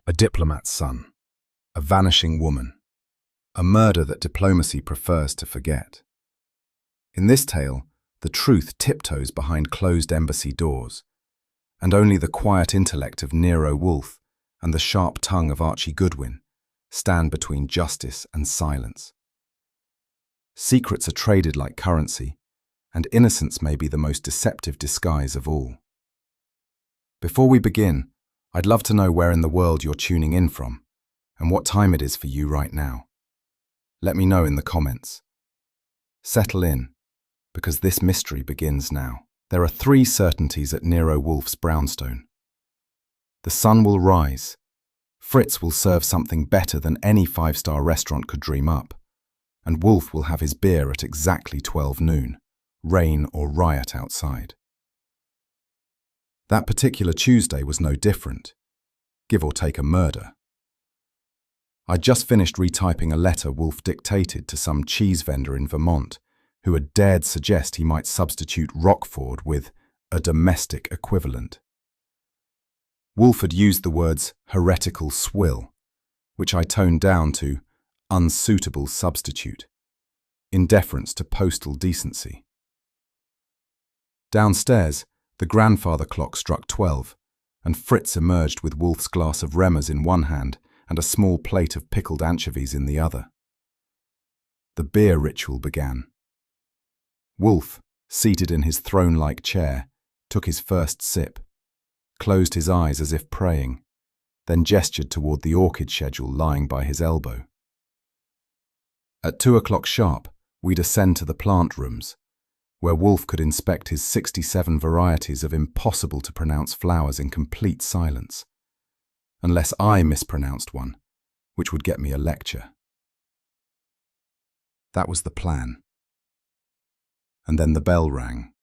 A diplomat's son, a vanishing woman, a murder that diplomacy prefers to forget. In this tale, the truth tiptoes behind closed embassy doors, and only the quiet intellect of Nero Wolfe and the sharp tongue of Archie Goodwin stand between justice and silence. Secrets are traded like currency, and innocence may be the most deceptive disguise of all. Before we begin, I'd love to know where in the world you're tuning in from, and what time it is for you right now. Let me know in the comments. Settle in, because this mystery begins now. There are 3 certainties at Nero Wolfe's brownstone. The sun will rise. Fritz will serve something better than any 5-star restaurant could dream up, and Wolfe will have his beer at exactly 12 noon, rain or riot outside. That particular Tuesday was no different, give or take a murder. I'd just finished retyping a letter Wolfe dictated to some cheese vendor in Vermont who had dared suggest he might substitute Roquefort with a domestic equivalent. Wolfe had used the words heretical swill, which I toned down to unsuitable substitute, in deference to postal decency. Downstairs, the grandfather clock struck 12, and Fritz emerged with Wolfe's glass of Remmers in one hand and a small plate of pickled anchovies in the other. The beer ritual began. Wolfe, seated in his throne-like chair, took his first sip, closed his eyes as if praying, then gestured toward the orchid schedule lying by his elbow. At 2 o'clock sharp, we'd ascend to the plant rooms, where Wolfe could inspect his 67 varieties of impossible-to-pronounce flowers in complete silence, unless I mispronounced one, which would get me a lecture. That was the plan. And then the bell rang.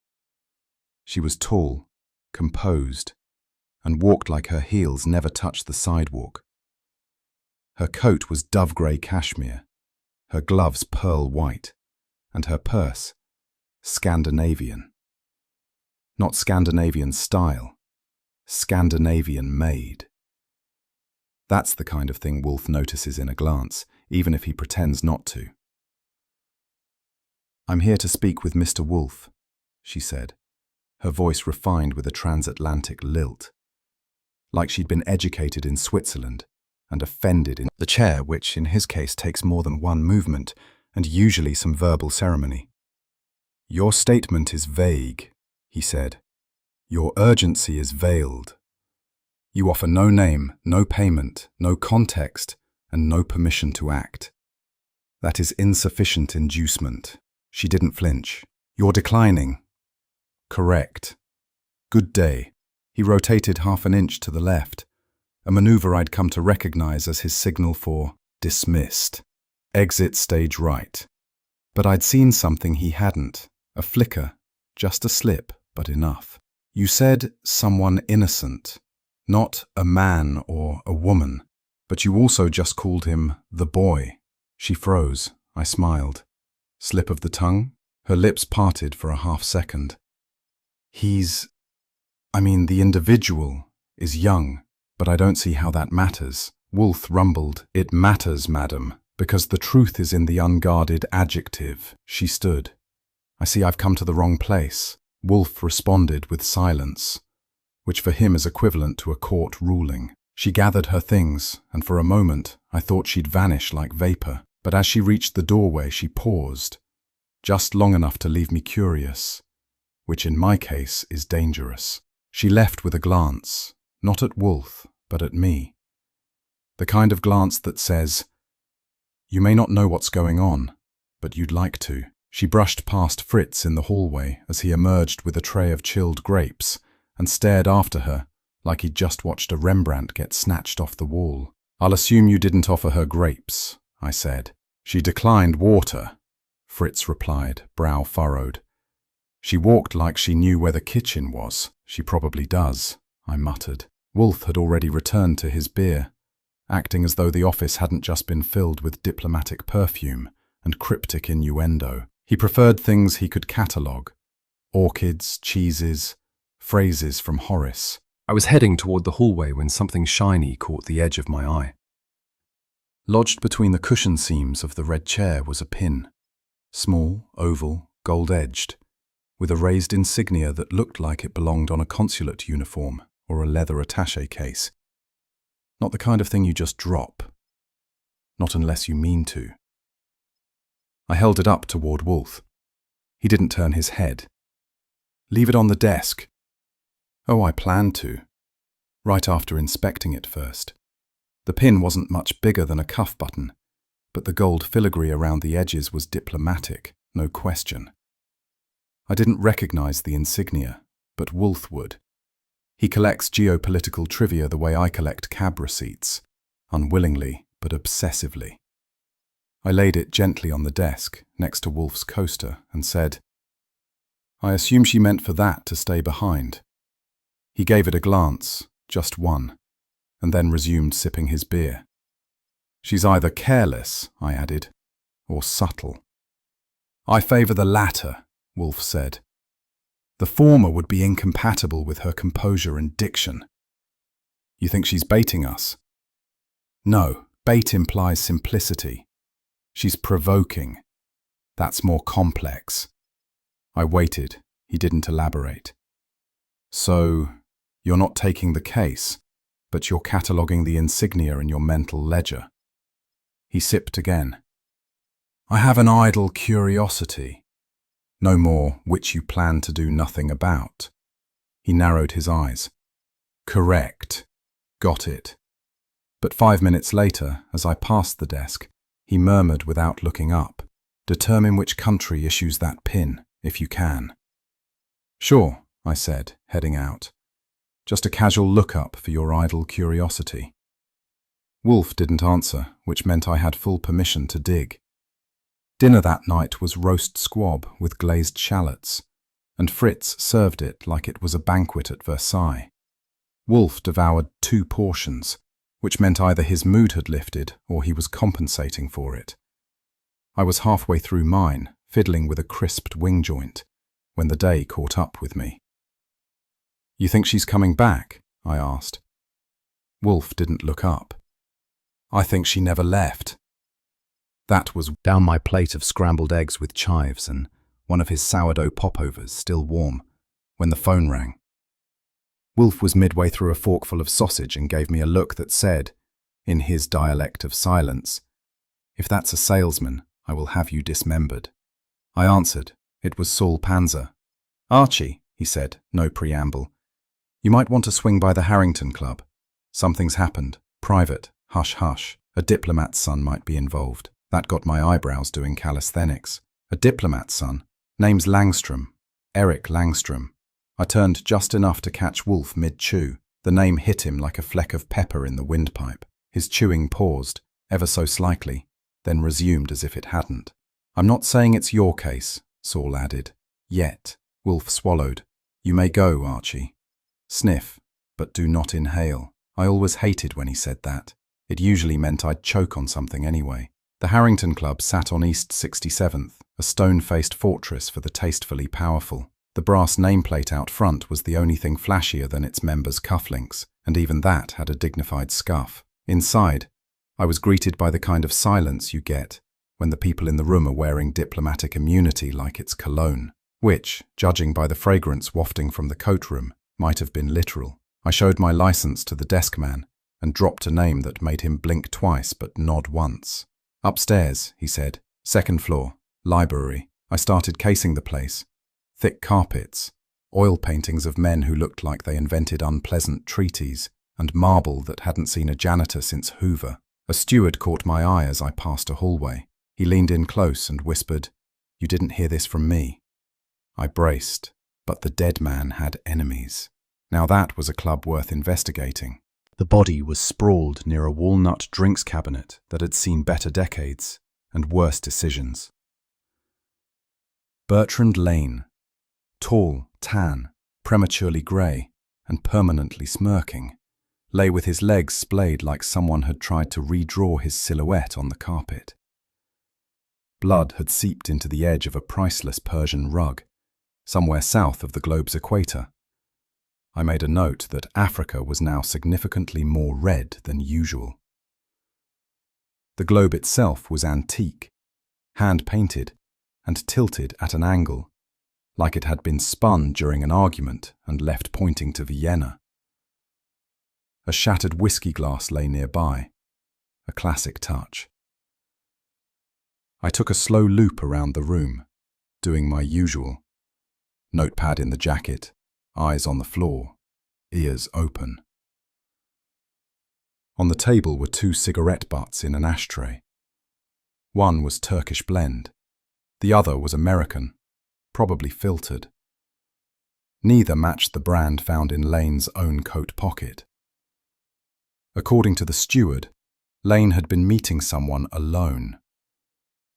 She was tall, composed, and walked like her heels never touched the sidewalk. Her coat was dove-grey cashmere, her gloves pearl white, and her purse Scandinavian. Not Scandinavian style, Scandinavian made. That's the kind of thing Wolfe notices in a glance, even if he pretends not to. "I'm here to speak with Mr. Wolfe," she said, her voice refined with a transatlantic lilt, like she'd been educated in Switzerland and offended in the chair, which in his case takes more than one movement and usually some verbal ceremony. "Your statement is vague," he said. "Your urgency is veiled. You offer no name, no payment, no context, and no permission to act. That is insufficient inducement." She didn't flinch. "You're declining." "Correct. Good day." He rotated half an inch to the left, a maneuver I'd come to recognize as his signal for dismissed. Exit stage right. But I'd seen something he hadn't. A flicker, just a slip, but enough. "You said someone innocent, not a man or a woman, but you also just called him the boy." She froze. I smiled. Slip of the tongue? Her lips parted for a half second. The individual is young, but I don't see how that matters." Wolfe rumbled. "It matters, madam, because the truth is in the unguarded adjective." She stood. "I see I've come to the wrong place." Wolfe responded with silence, which for him is equivalent to a court ruling. She gathered her things, and for a moment I thought she'd vanish like vapor. But as she reached the doorway, she paused, just long enough to leave me curious, which in my case is dangerous. She left with a glance, not at Wolfe, but at me. The kind of glance that says, "You may not know what's going on, but you'd like to." She brushed past Fritz in the hallway as he emerged with a tray of chilled grapes and stared after her like he'd just watched a Rembrandt get snatched off the wall. "I'll assume you didn't offer her grapes," I said. "She declined water," Fritz replied, brow furrowed. "She walked like she knew where the kitchen was." "She probably does," I muttered. Wolfe had already returned to his beer, acting as though the office hadn't just been filled with diplomatic perfume and cryptic innuendo. He preferred things he could catalogue: orchids, cheeses, phrases from Horace. I was heading toward the hallway when something shiny caught the edge of my eye. Lodged between the cushion seams of the red chair was a pin, small, oval, gold-edged, with a raised insignia that looked like it belonged on a consulate uniform or a leather attaché case. Not the kind of thing you just drop. Not unless you mean to. I held it up toward Wolfe. He didn't turn his head. "Leave it on the desk." Oh, I planned to. Right after inspecting it first. The pin wasn't much bigger than a cuff button, but the gold filigree around the edges was diplomatic, no question. I didn't recognize the insignia, but Wolfe would. He collects geopolitical trivia the way I collect cab receipts, unwillingly but obsessively. I laid it gently on the desk next to Wolfe's coaster and said, "I assume she meant for that to stay behind." He gave it a glance, just one, and then resumed sipping his beer. "She's either careless," I added, "or subtle." "I favour the latter," Wolfe said. "The former would be incompatible with her composure and diction." "You think she's baiting us?" "No, bait implies simplicity. She's provoking. That's more complex." I waited. He didn't elaborate. "So, you're not taking the case, but you're cataloguing the insignia in your mental ledger." He sipped again. "I have an idle curiosity. No more which you plan to do nothing about." He narrowed his eyes. "Correct. Got it." But 5 minutes later, as I passed the desk, he murmured without looking up, "Determine which country issues that pin, if you can." "Sure," I said, heading out. "Just a casual look-up for your idle curiosity." Wolfe didn't answer, which meant I had full permission to dig. Dinner that night was roast squab with glazed shallots, and Fritz served it like it was a banquet at Versailles. Wolfe devoured 2 portions, which meant either his mood had lifted or he was compensating for it. I was halfway through mine, fiddling with a crisped wing joint, when the day caught up with me. "You think she's coming back?" I asked. Wolfe didn't look up. "I think she never left." That was down my plate of scrambled eggs with chives and one of his sourdough popovers still warm, when the phone rang. Wolfe was midway through a forkful of sausage and gave me a look that said, in his dialect of silence, "If that's a salesman, I will have you dismembered." I answered. It was Saul Panzer. "Archie," he said, no preamble. "You might want to swing by the Harrington Club. Something's happened. Private. Hush, hush. A diplomat's son might be involved." That got my eyebrows doing calisthenics. A diplomat's son. Name's Langstrom. Eric Langstrom. I turned just enough to catch Wolfe mid-chew. The name hit him like a fleck of pepper in the windpipe. His chewing paused, ever so slightly, then resumed as if it hadn't. "I'm not saying it's your case," Saul added. "Yet." Wolfe swallowed. "You may go, Archie. Sniff, but do not inhale." I always hated when he said that. It usually meant I'd choke on something anyway. The Harrington Club sat on East 67th, a stone-faced fortress for the tastefully powerful. The brass nameplate out front was the only thing flashier than its members' cufflinks, and even that had a dignified scuff. Inside, I was greeted by the kind of silence you get when the people in the room are wearing diplomatic immunity like it's cologne, which, judging by the fragrance wafting from the coat room, might have been literal. I showed my license to the desk man and dropped a name that made him blink twice but nod once. "Upstairs," he said. "Second floor. Library." I started casing the place. Thick carpets, oil paintings of men who looked like they invented unpleasant treaties, and marble that hadn't seen a janitor since Hoover. A steward caught my eye as I passed a hallway. He leaned in close and whispered, "You didn't hear this from me." I braced, but the dead man had enemies. Now that was a club worth investigating. The body was sprawled near a walnut drinks cabinet that had seen better decades and worse decisions. Bertrand Lane, tall, tan, prematurely grey, and permanently smirking, lay with his legs splayed like someone had tried to redraw his silhouette on the carpet. Blood had seeped into the edge of a priceless Persian rug, somewhere south of the globe's equator. I made a note that Africa was now significantly more red than usual. The globe itself was antique, hand-painted, and tilted at an angle, like it had been spun during an argument and left pointing to Vienna. A shattered whiskey glass lay nearby, a classic touch. I took a slow loop around the room, doing my usual. Notepad in the jacket, eyes on the floor, ears open. On the table were 2 cigarette butts in an ashtray. One was Turkish blend, the other was American, probably filtered. Neither matched the brand found in Lane's own coat pocket. According to the steward, Lane had been meeting someone alone,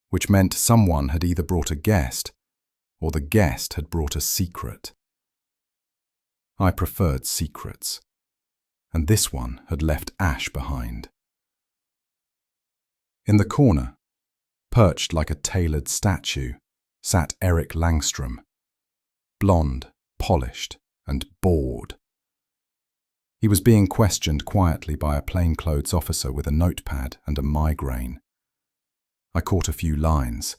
which meant someone had either brought a guest or the guest had brought a secret. I preferred secrets, and this one had left Ash behind. In the corner, perched like a tailored statue, sat Eric Langstrom, blonde, polished, and bored. He was being questioned quietly by a plainclothes officer with a notepad and a migraine. I caught a few lines.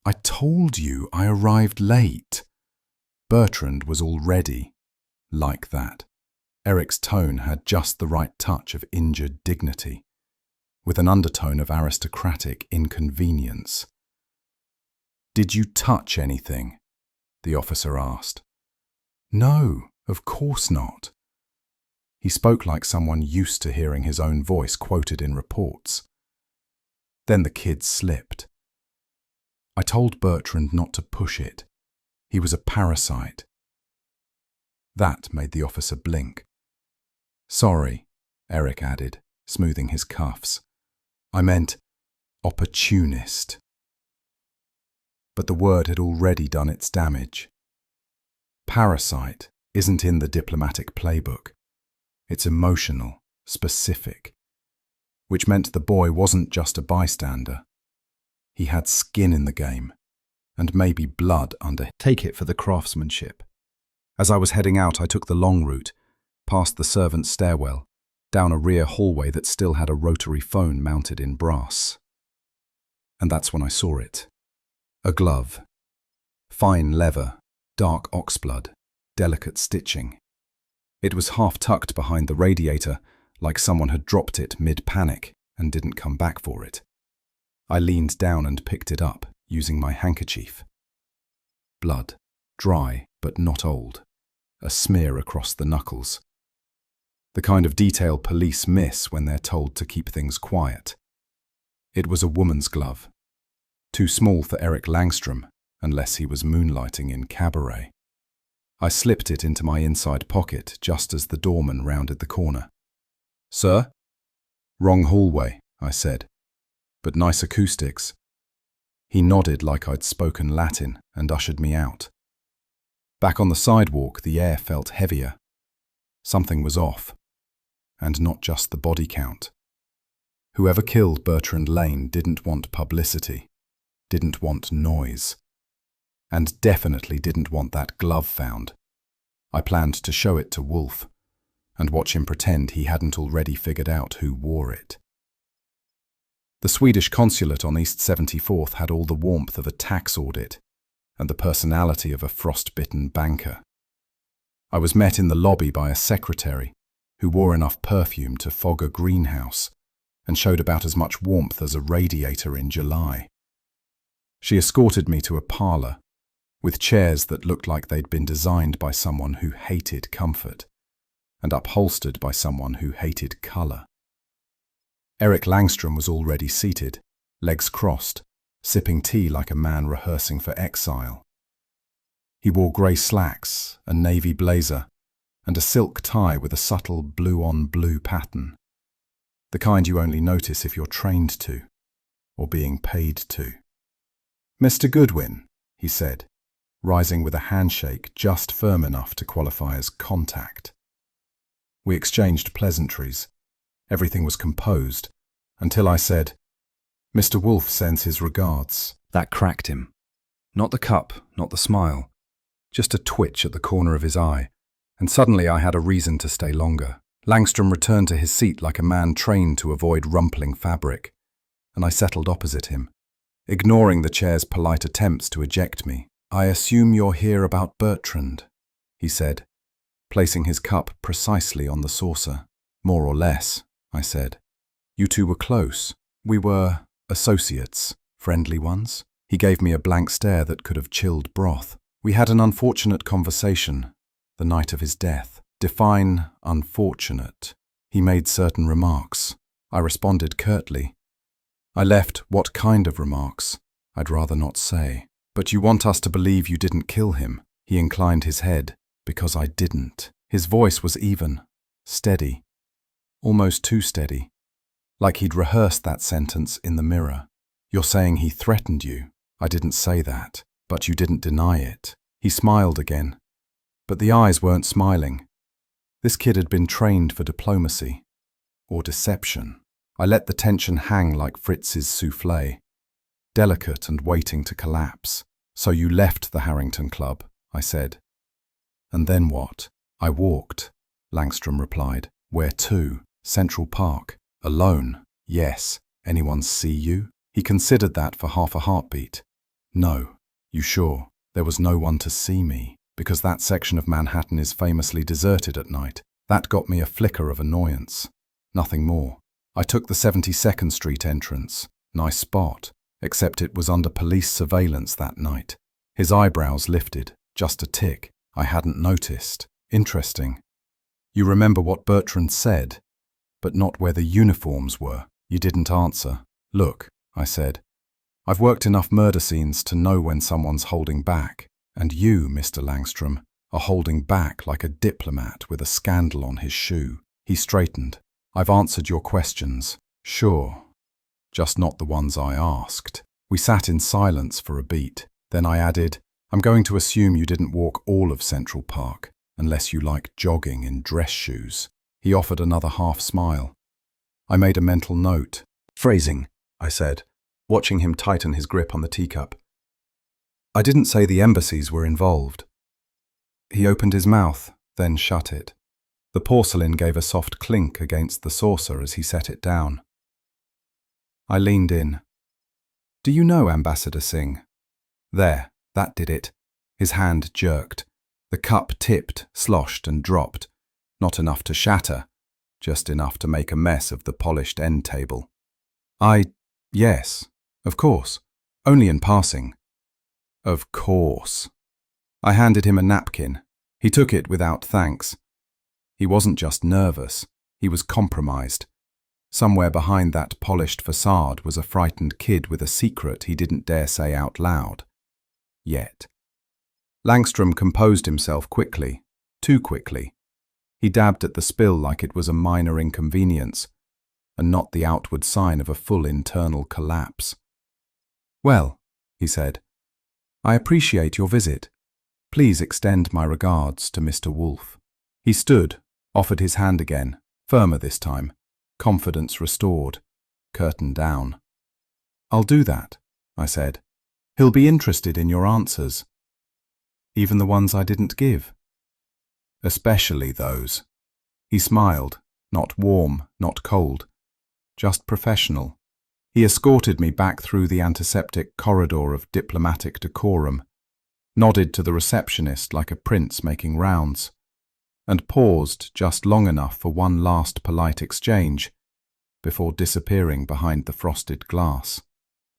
"I told you I arrived late." Bertrand was already like that. Eric's tone had just the right touch of injured dignity, with an undertone of aristocratic inconvenience. "Did you touch anything?" the officer asked. "No, of course not." He spoke like someone used to hearing his own voice quoted in reports. Then the kid slipped. "I told Bertrand not to push it. He was a parasite." That made the officer blink. "Sorry," Eric added, smoothing his cuffs. "I meant opportunist." But the word had already done its damage. Parasite isn't in the diplomatic playbook. It's emotional, specific, which meant the boy wasn't just a bystander. He had skin in the game, and maybe blood under. Take it for the craftsmanship. As I was heading out, I took the long route, past the servants' stairwell, down a rear hallway that still had a rotary phone mounted in brass. And that's when I saw it. A glove. Fine leather, dark oxblood, delicate stitching. It was half tucked behind the radiator, like someone had dropped it mid-panic and didn't come back for it. I leaned down and picked it up, using my handkerchief. Blood, dry but not old, a smear across the knuckles. The kind of detail police miss when they're told to keep things quiet. It was a woman's glove, too small for Eric Langstrom, unless he was moonlighting in cabaret. I slipped it into my inside pocket just as the doorman rounded the corner. "Sir?" "Wrong hallway," I said, "but nice acoustics." He nodded like I'd spoken Latin and ushered me out. Back on the sidewalk, the air felt heavier. Something was off, and not just the body count. Whoever killed Bertrand Lane didn't want publicity, didn't want noise, and definitely didn't want that glove found. I planned to show it to Wolfe and watch him pretend he hadn't already figured out who wore it. The Swedish consulate on East 74th had all the warmth of a tax audit and the personality of a frostbitten banker. I was met in the lobby by a secretary who wore enough perfume to fog a greenhouse and showed about as much warmth as a radiator in July. She escorted me to a parlour with chairs that looked like they'd been designed by someone who hated comfort and upholstered by someone who hated colour. Eric Langstrom was already seated, legs crossed, sipping tea like a man rehearsing for exile. He wore grey slacks, a navy blazer, and a silk tie with a subtle blue-on-blue pattern, the kind you only notice if you're trained to, or being paid to. "Mr. Goodwin," he said, rising with a handshake just firm enough to qualify as contact. We exchanged pleasantries. Everything was composed, until I said, "Mr. Wolfe sends his regards." That cracked him. Not the cup, not the smile, just a twitch at the corner of his eye, And suddenly I had a reason to stay longer. Langstrom returned to his seat like a man trained to avoid rumpling fabric, and I settled opposite him, ignoring the chair's polite attempts to eject me. "I assume you're here about Bertrand," he said, placing his cup precisely on the saucer. "More or less," I said. "You two were close. We were associates, friendly ones." He gave me a blank stare that could have chilled broth. "We had an unfortunate conversation the night of his death." Define unfortunate. He made certain remarks. I responded curtly. I left what kind of remarks I'd rather not say. "But you want us to believe you didn't kill him?" He inclined his head. "Because I didn't." His voice was even, steady, almost too steady, like he'd rehearsed that sentence in the mirror. "You're saying he threatened you?" "I didn't say that, but you didn't deny it." He smiled again, but the eyes weren't smiling. This kid had been trained for diplomacy, or deception. I let the tension hang like Fritz's souffle, delicate and waiting to collapse. "So you left the Harrington Club," I said. "And then what?" "I walked," Langstrom replied. "Where to?" "Central Park." "Alone?" "Yes." "Anyone see you?" He considered that for half a heartbeat. "No." "You sure?" "There was no one to see me, because that section of Manhattan is famously deserted at night." That got me a flicker of annoyance. Nothing more. "I took the 72nd Street entrance. Nice spot, except it was under police surveillance that night." His eyebrows lifted, just a tick. "I hadn't noticed." "Interesting. You remember what Bertrand said, but not where the uniforms were." "You didn't answer." "Look," I said, "I've worked enough murder scenes to know when someone's holding back. And you, Mr. Langstrom, are holding back like a diplomat with a scandal on his shoe." He straightened. "I've answered your questions." "Sure. Just not the ones I asked." We sat in silence for a beat. Then I added, "I'm going to assume you didn't walk all of Central Park, unless you like jogging in dress shoes." He offered another half smile. I made a mental note. "Phrasing," I said, watching him tighten his grip on the teacup. "I didn't say the embassies were involved." He opened his mouth, then shut it. The porcelain gave a soft clink against the saucer as he set it down. I leaned in. "Do you know Ambassador Singh?" "There, that did it." His hand jerked. The cup tipped, sloshed and dropped. Not enough to shatter, just enough to make a mess of the polished end table. Yes, of course. Only in passing." "Of course." I handed him a napkin. He took it without thanks. He wasn't just nervous, he was compromised. Somewhere behind that polished facade was a frightened kid with a secret he didn't dare say out loud. Yet. Langstrom composed himself quickly, too quickly. He dabbed at the spill like it was a minor inconvenience, and not the outward sign of a full internal collapse. "Well," he said, "I appreciate your visit. Please extend my regards to Mr. Wolfe." He stood, offered his hand again, firmer this time, confidence restored, curtain down. "I'll do that," I said. "He'll be interested in your answers." "Even the ones I didn't give?" "Especially those." He smiled, not warm, not cold, just professional. He escorted me back through the antiseptic corridor of diplomatic decorum, nodded to the receptionist like a prince making rounds, and paused just long enough for one last polite exchange before disappearing behind the frosted glass.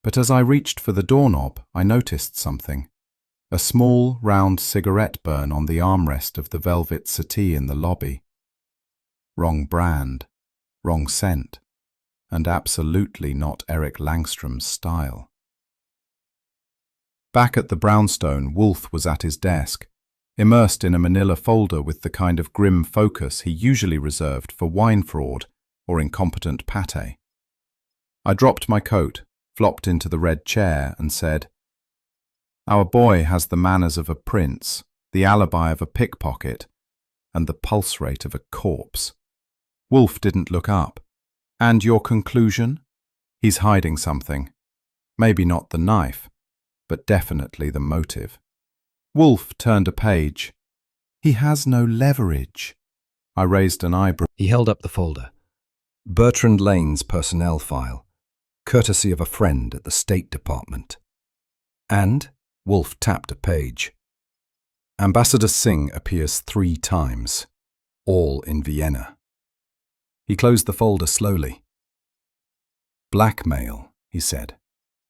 But as I reached for the doorknob, I noticed something. A small, round cigarette burn on the armrest of the velvet settee in the lobby. Wrong brand, wrong scent, and absolutely not Eric Langstrom's style. Back at the brownstone, Wolfe was at his desk, immersed in a manila folder with the kind of grim focus he usually reserved for wine fraud or incompetent pate. I dropped my coat, flopped into the red chair, and said, "Our boy has the manners of a prince, the alibi of a pickpocket, and the pulse rate of a corpse." Wolfe didn't look up. "And your conclusion?" "He's hiding something. Maybe not the knife, but definitely the motive." Wolfe turned a page. He has no leverage. I raised an eyebrow. He held up the folder. Bertrand Lane's personnel file, courtesy of a friend at the State Department. And Wolfe tapped a page. Ambassador Singh appears 3 times, all in Vienna. He closed the folder slowly. Blackmail, he said,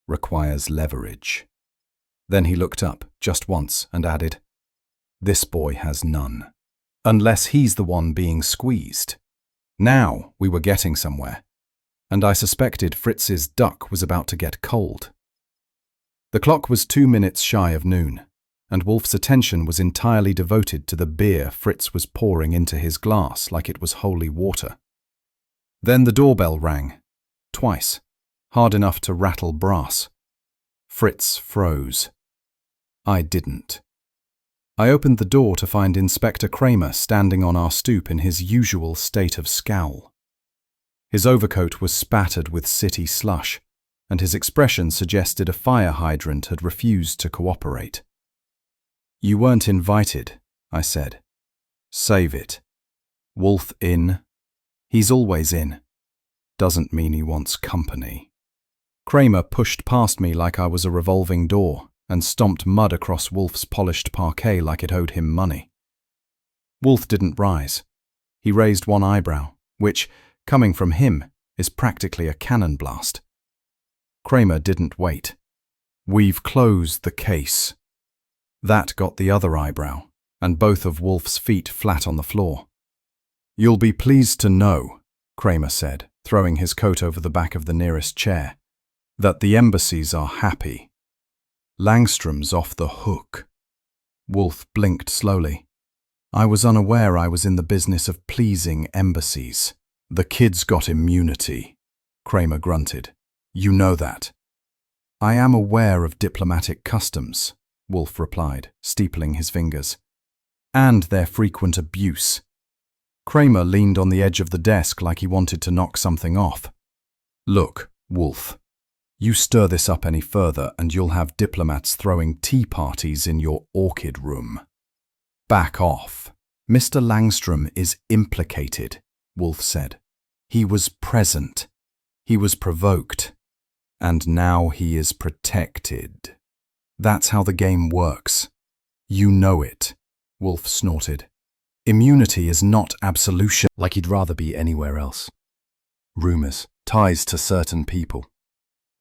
requires leverage. Then he looked up just once and added, "This boy has none. Unless he's the one being squeezed." Now we were getting somewhere, and I suspected Fritz's duck was about to get cold. The clock was 2 minutes shy of noon, and Wolfe's attention was entirely devoted to the beer Fritz was pouring into his glass like it was holy water. Then the doorbell rang, twice, hard enough to rattle brass. Fritz froze. I didn't. I opened the door to find Inspector Kramer standing on our stoop in his usual state of scowl. His overcoat was spattered with city slush, and his expression suggested a fire hydrant had refused to cooperate. "You weren't invited," I said. "Save it. Wolfe in? He's always in. Doesn't mean he wants company." Kramer pushed past me like I was a revolving door and stomped mud across Wolfe's polished parquet like it owed him money. Wolfe didn't rise. He raised one eyebrow, which, coming from him, is practically a cannon blast. Kramer didn't wait. "We've closed the case." That got the other eyebrow, and both of Wolfe's feet flat on the floor. "You'll be pleased to know," Kramer said, throwing his coat over the back of the nearest chair, "that the embassies are happy. Langstrom's off the hook." Wolfe blinked slowly. I was unaware I was in the business of pleasing embassies. "The kid's got immunity," Kramer grunted. "You know that." "I am aware of diplomatic customs," Wolfe replied, steepling his fingers, "and their frequent abuse." Kramer leaned on the edge of the desk like he wanted to knock something off. "Look, Wolfe, you stir this up any further and you'll have diplomats throwing tea parties in your orchid room. Back off." "Mr. Langstrom is implicated," Wolfe said. "He was present. He was provoked. And now he is protected. That's how the game works. You know it," Wolfe snorted. "Immunity is not absolution." Like he'd rather be anywhere else. Rumours, ties to certain people.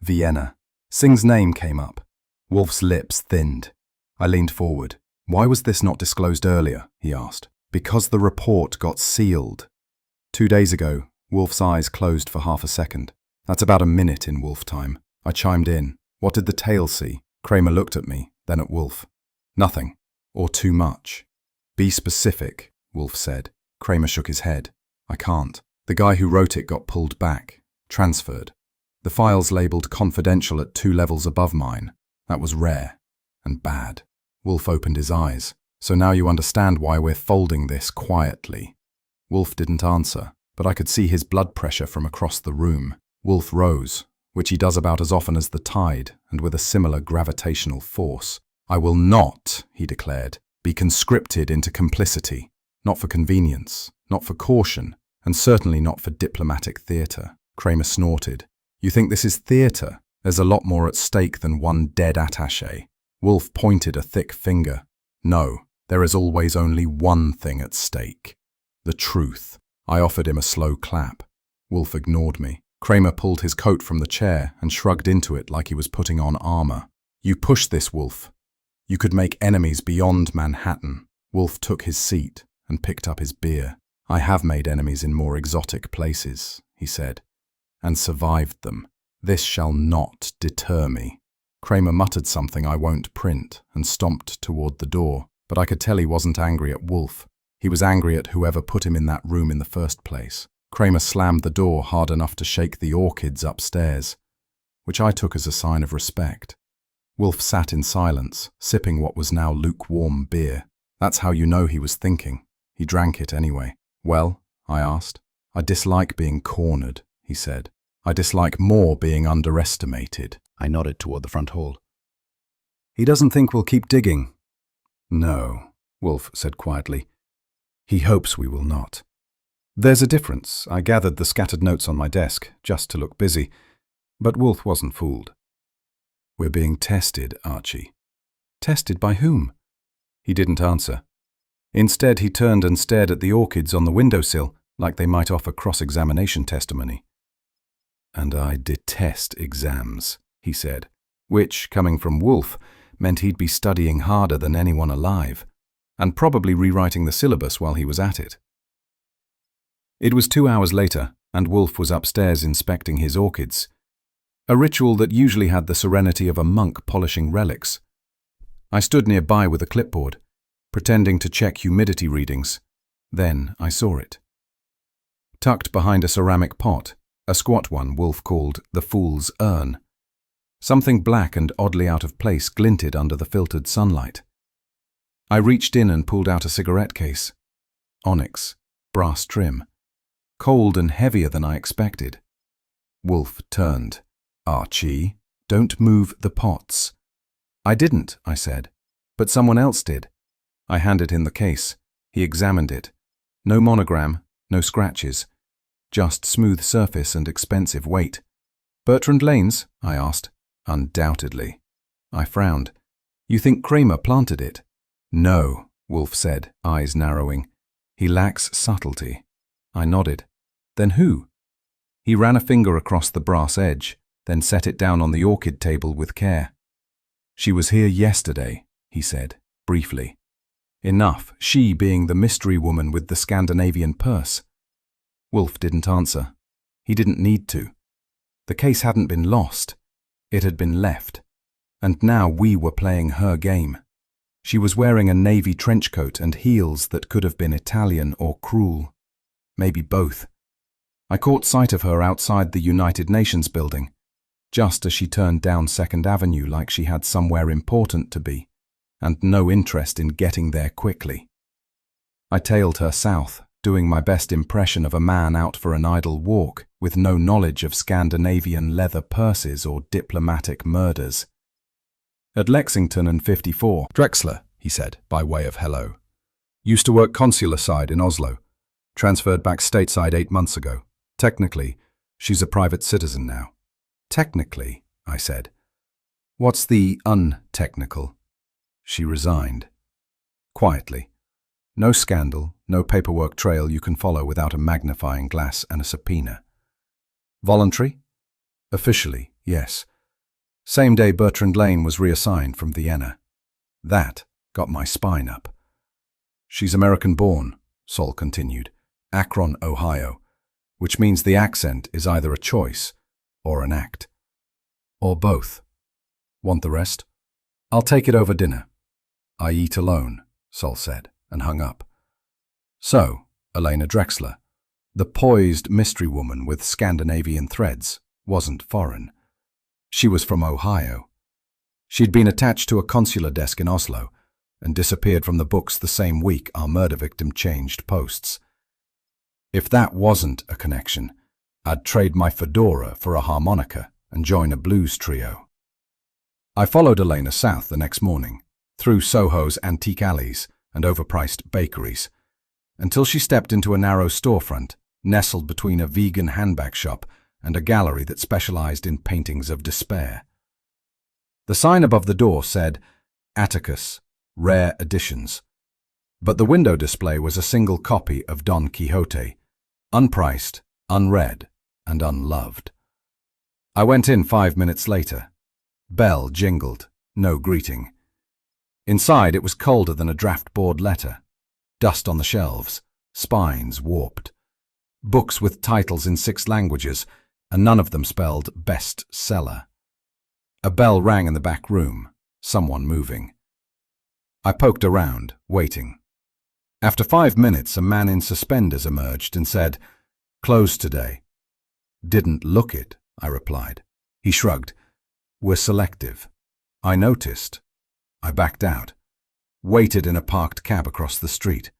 Vienna. Singh's name came up. Wolfe's lips thinned. I leaned forward. "Why was this not disclosed earlier?" he asked. "Because the report got sealed." 2 days ago, Wolfe's eyes closed for half a second. That's about a minute in Wolfe time. I chimed in. "What did the tail see?" Kramer looked at me, then at Wolfe. "Nothing. Or too much." "Be specific," Wolfe said. Kramer shook his head. "I can't. The guy who wrote it got pulled back, transferred. The file's labelled confidential at 2 levels above mine. That was rare and bad." Wolfe opened his eyes. "So now you understand why we're folding this quietly." Wolfe didn't answer, but I could see his blood pressure from across the room. Wolfe rose, which he does about as often as the tide, and with a similar gravitational force. "I will not," he declared, "be conscripted into complicity. Not for convenience, not for caution, and certainly not for diplomatic theatre." Kramer snorted. "You think this is theatre? There's a lot more at stake than one dead attaché." Wolfe pointed a thick finger. "No, there is always only one thing at stake. The truth." I offered him a slow clap. Wolfe ignored me. Kramer pulled his coat from the chair and shrugged into it like he was putting on armor. "You push this, Wolfe. You could make enemies beyond Manhattan." Wolfe took his seat and picked up his beer. "I have made enemies in more exotic places," he said, "and survived them. This shall not deter me." Kramer muttered something I won't print and stomped toward the door, but I could tell he wasn't angry at Wolfe. He was angry at whoever put him in that room in the first place. Kramer slammed the door hard enough to shake the orchids upstairs, which I took as a sign of respect. Wolfe sat in silence, sipping what was now lukewarm beer. That's how you know he was thinking. He drank it anyway. "Well?" I asked. "I dislike being cornered," he said. "I dislike more being underestimated." I nodded toward the front hall. "He doesn't think we'll keep digging?" "No. Wolfe said quietly. He hopes we will not. There's a difference. I gathered the scattered notes on my desk, just to look busy. But Wolfe wasn't fooled. We're being tested, Archie. Tested by whom? He didn't answer. Instead, he turned and stared at the orchids on the windowsill, like they might offer cross-examination testimony. And I detest exams, he said, which, coming from Wolfe, meant he'd be studying harder than anyone alive, and probably rewriting the syllabus while he was at it. It was 2 hours later, and Wolfe was upstairs inspecting his orchids, a ritual that usually had the serenity of a monk polishing relics. I stood nearby with a clipboard, pretending to check humidity readings. Then I saw it. Tucked behind a ceramic pot, a squat one Wolfe called the Fool's Urn, something black and oddly out of place glinted under the filtered sunlight. I reached in and pulled out a cigarette case. Onyx, brass trim, cold and heavier than I expected. Wolfe turned. Archie, don't move the pots. I didn't, I said, but someone else did. I handed him the case. He examined it. No monogram, no scratches, just smooth surface and expensive weight. Bertrand Lane's? I asked. Undoubtedly. I frowned. You think Kramer planted it? No, Wolfe said, eyes narrowing. He lacks subtlety. I nodded. Then who? He ran a finger across the brass edge, then set it down on the orchid table with care. She was here yesterday, he said, briefly. Enough, she being the mystery woman with the Scandinavian purse. Wolfe didn't answer. He didn't need to. The case hadn't been lost. It had been left. And now we were playing her game. She was wearing a navy trench coat and heels that could have been Italian or cruel. Maybe both. I caught sight of her outside the United Nations building, just as she turned down 2nd Avenue like she had somewhere important to be, and no interest in getting there quickly. I tailed her south, doing my best impression of a man out for an idle walk, with no knowledge of Scandinavian leather purses or diplomatic murders. At Lexington and 54, Drexler, he said, by way of hello. Used to work consular side in Oslo. Transferred back stateside 8 months ago. Technically, she's a private citizen now. Technically, I said. What's the untechnical? She resigned. Quietly. No scandal, no paperwork trail you can follow without a magnifying glass and a subpoena. Voluntary? Officially, yes. Same day Bertrand Lane was reassigned from Vienna. That got my spine up. She's American-born, Sol continued. Akron, Ohio, which means the accent is either a choice or an act. Or both. Want the rest? I'll take it over dinner. I eat alone, Sol said, and hung up. So, Elena Drexler, the poised mystery woman with Scandinavian threads, wasn't foreign. She was from Ohio. She'd been attached to a consular desk in Oslo and disappeared from the books the same week our murder victim changed posts. If that wasn't a connection, I'd trade my fedora for a harmonica and join a blues trio. I followed Elena south the next morning, through Soho's antique alleys and overpriced bakeries, until she stepped into a narrow storefront, nestled between a vegan handbag shop and a gallery that specialized in paintings of despair. The sign above the door said, Atticus, Rare Editions, but the window display was a single copy of Don Quixote, unpriced, unread, and unloved. I went in 5 minutes later. Bell jingled, no greeting. Inside it was colder than a draft board letter. Dust on the shelves, spines warped. Books with titles in 6 languages, and none of them spelled bestseller. A bell rang in the back room, someone moving. I poked around, waiting. After 5 minutes, a man in suspenders emerged and said, Closed today. Didn't look it, I replied. He shrugged. We're selective. I noticed. I backed out. Waited in a parked cab across the street.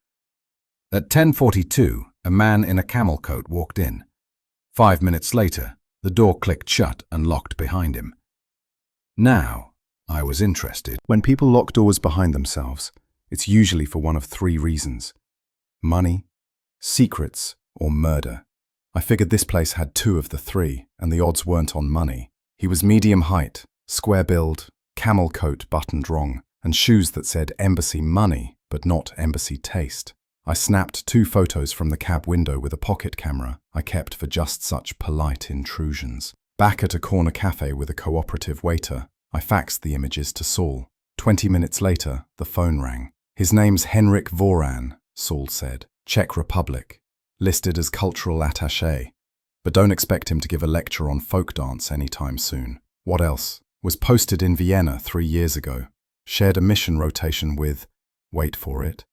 At 10:42, a man in a camel coat walked in. 5 minutes later, the door clicked shut and locked behind him. Now, I was interested. When people lock doors behind themselves, It's usually for one of three reasons: money, secrets, or murder. I figured this place had two of the three, and the odds weren't on money. He was medium height, square build, camel coat buttoned wrong, and shoes that said Embassy Money, but not Embassy Taste. I snapped 2 photos from the cab window with a pocket camera I kept for just such polite intrusions. Back at a corner cafe with a cooperative waiter, I faxed the images to Saul. 20 minutes later, the phone rang. "His name's Henrik Voran," Saul said. "Czech Republic. Listed as cultural attaché. But don't expect him to give a lecture on folk dance anytime soon." What else? "Was posted in Vienna 3 years ago. Shared a mission rotation with," wait for it,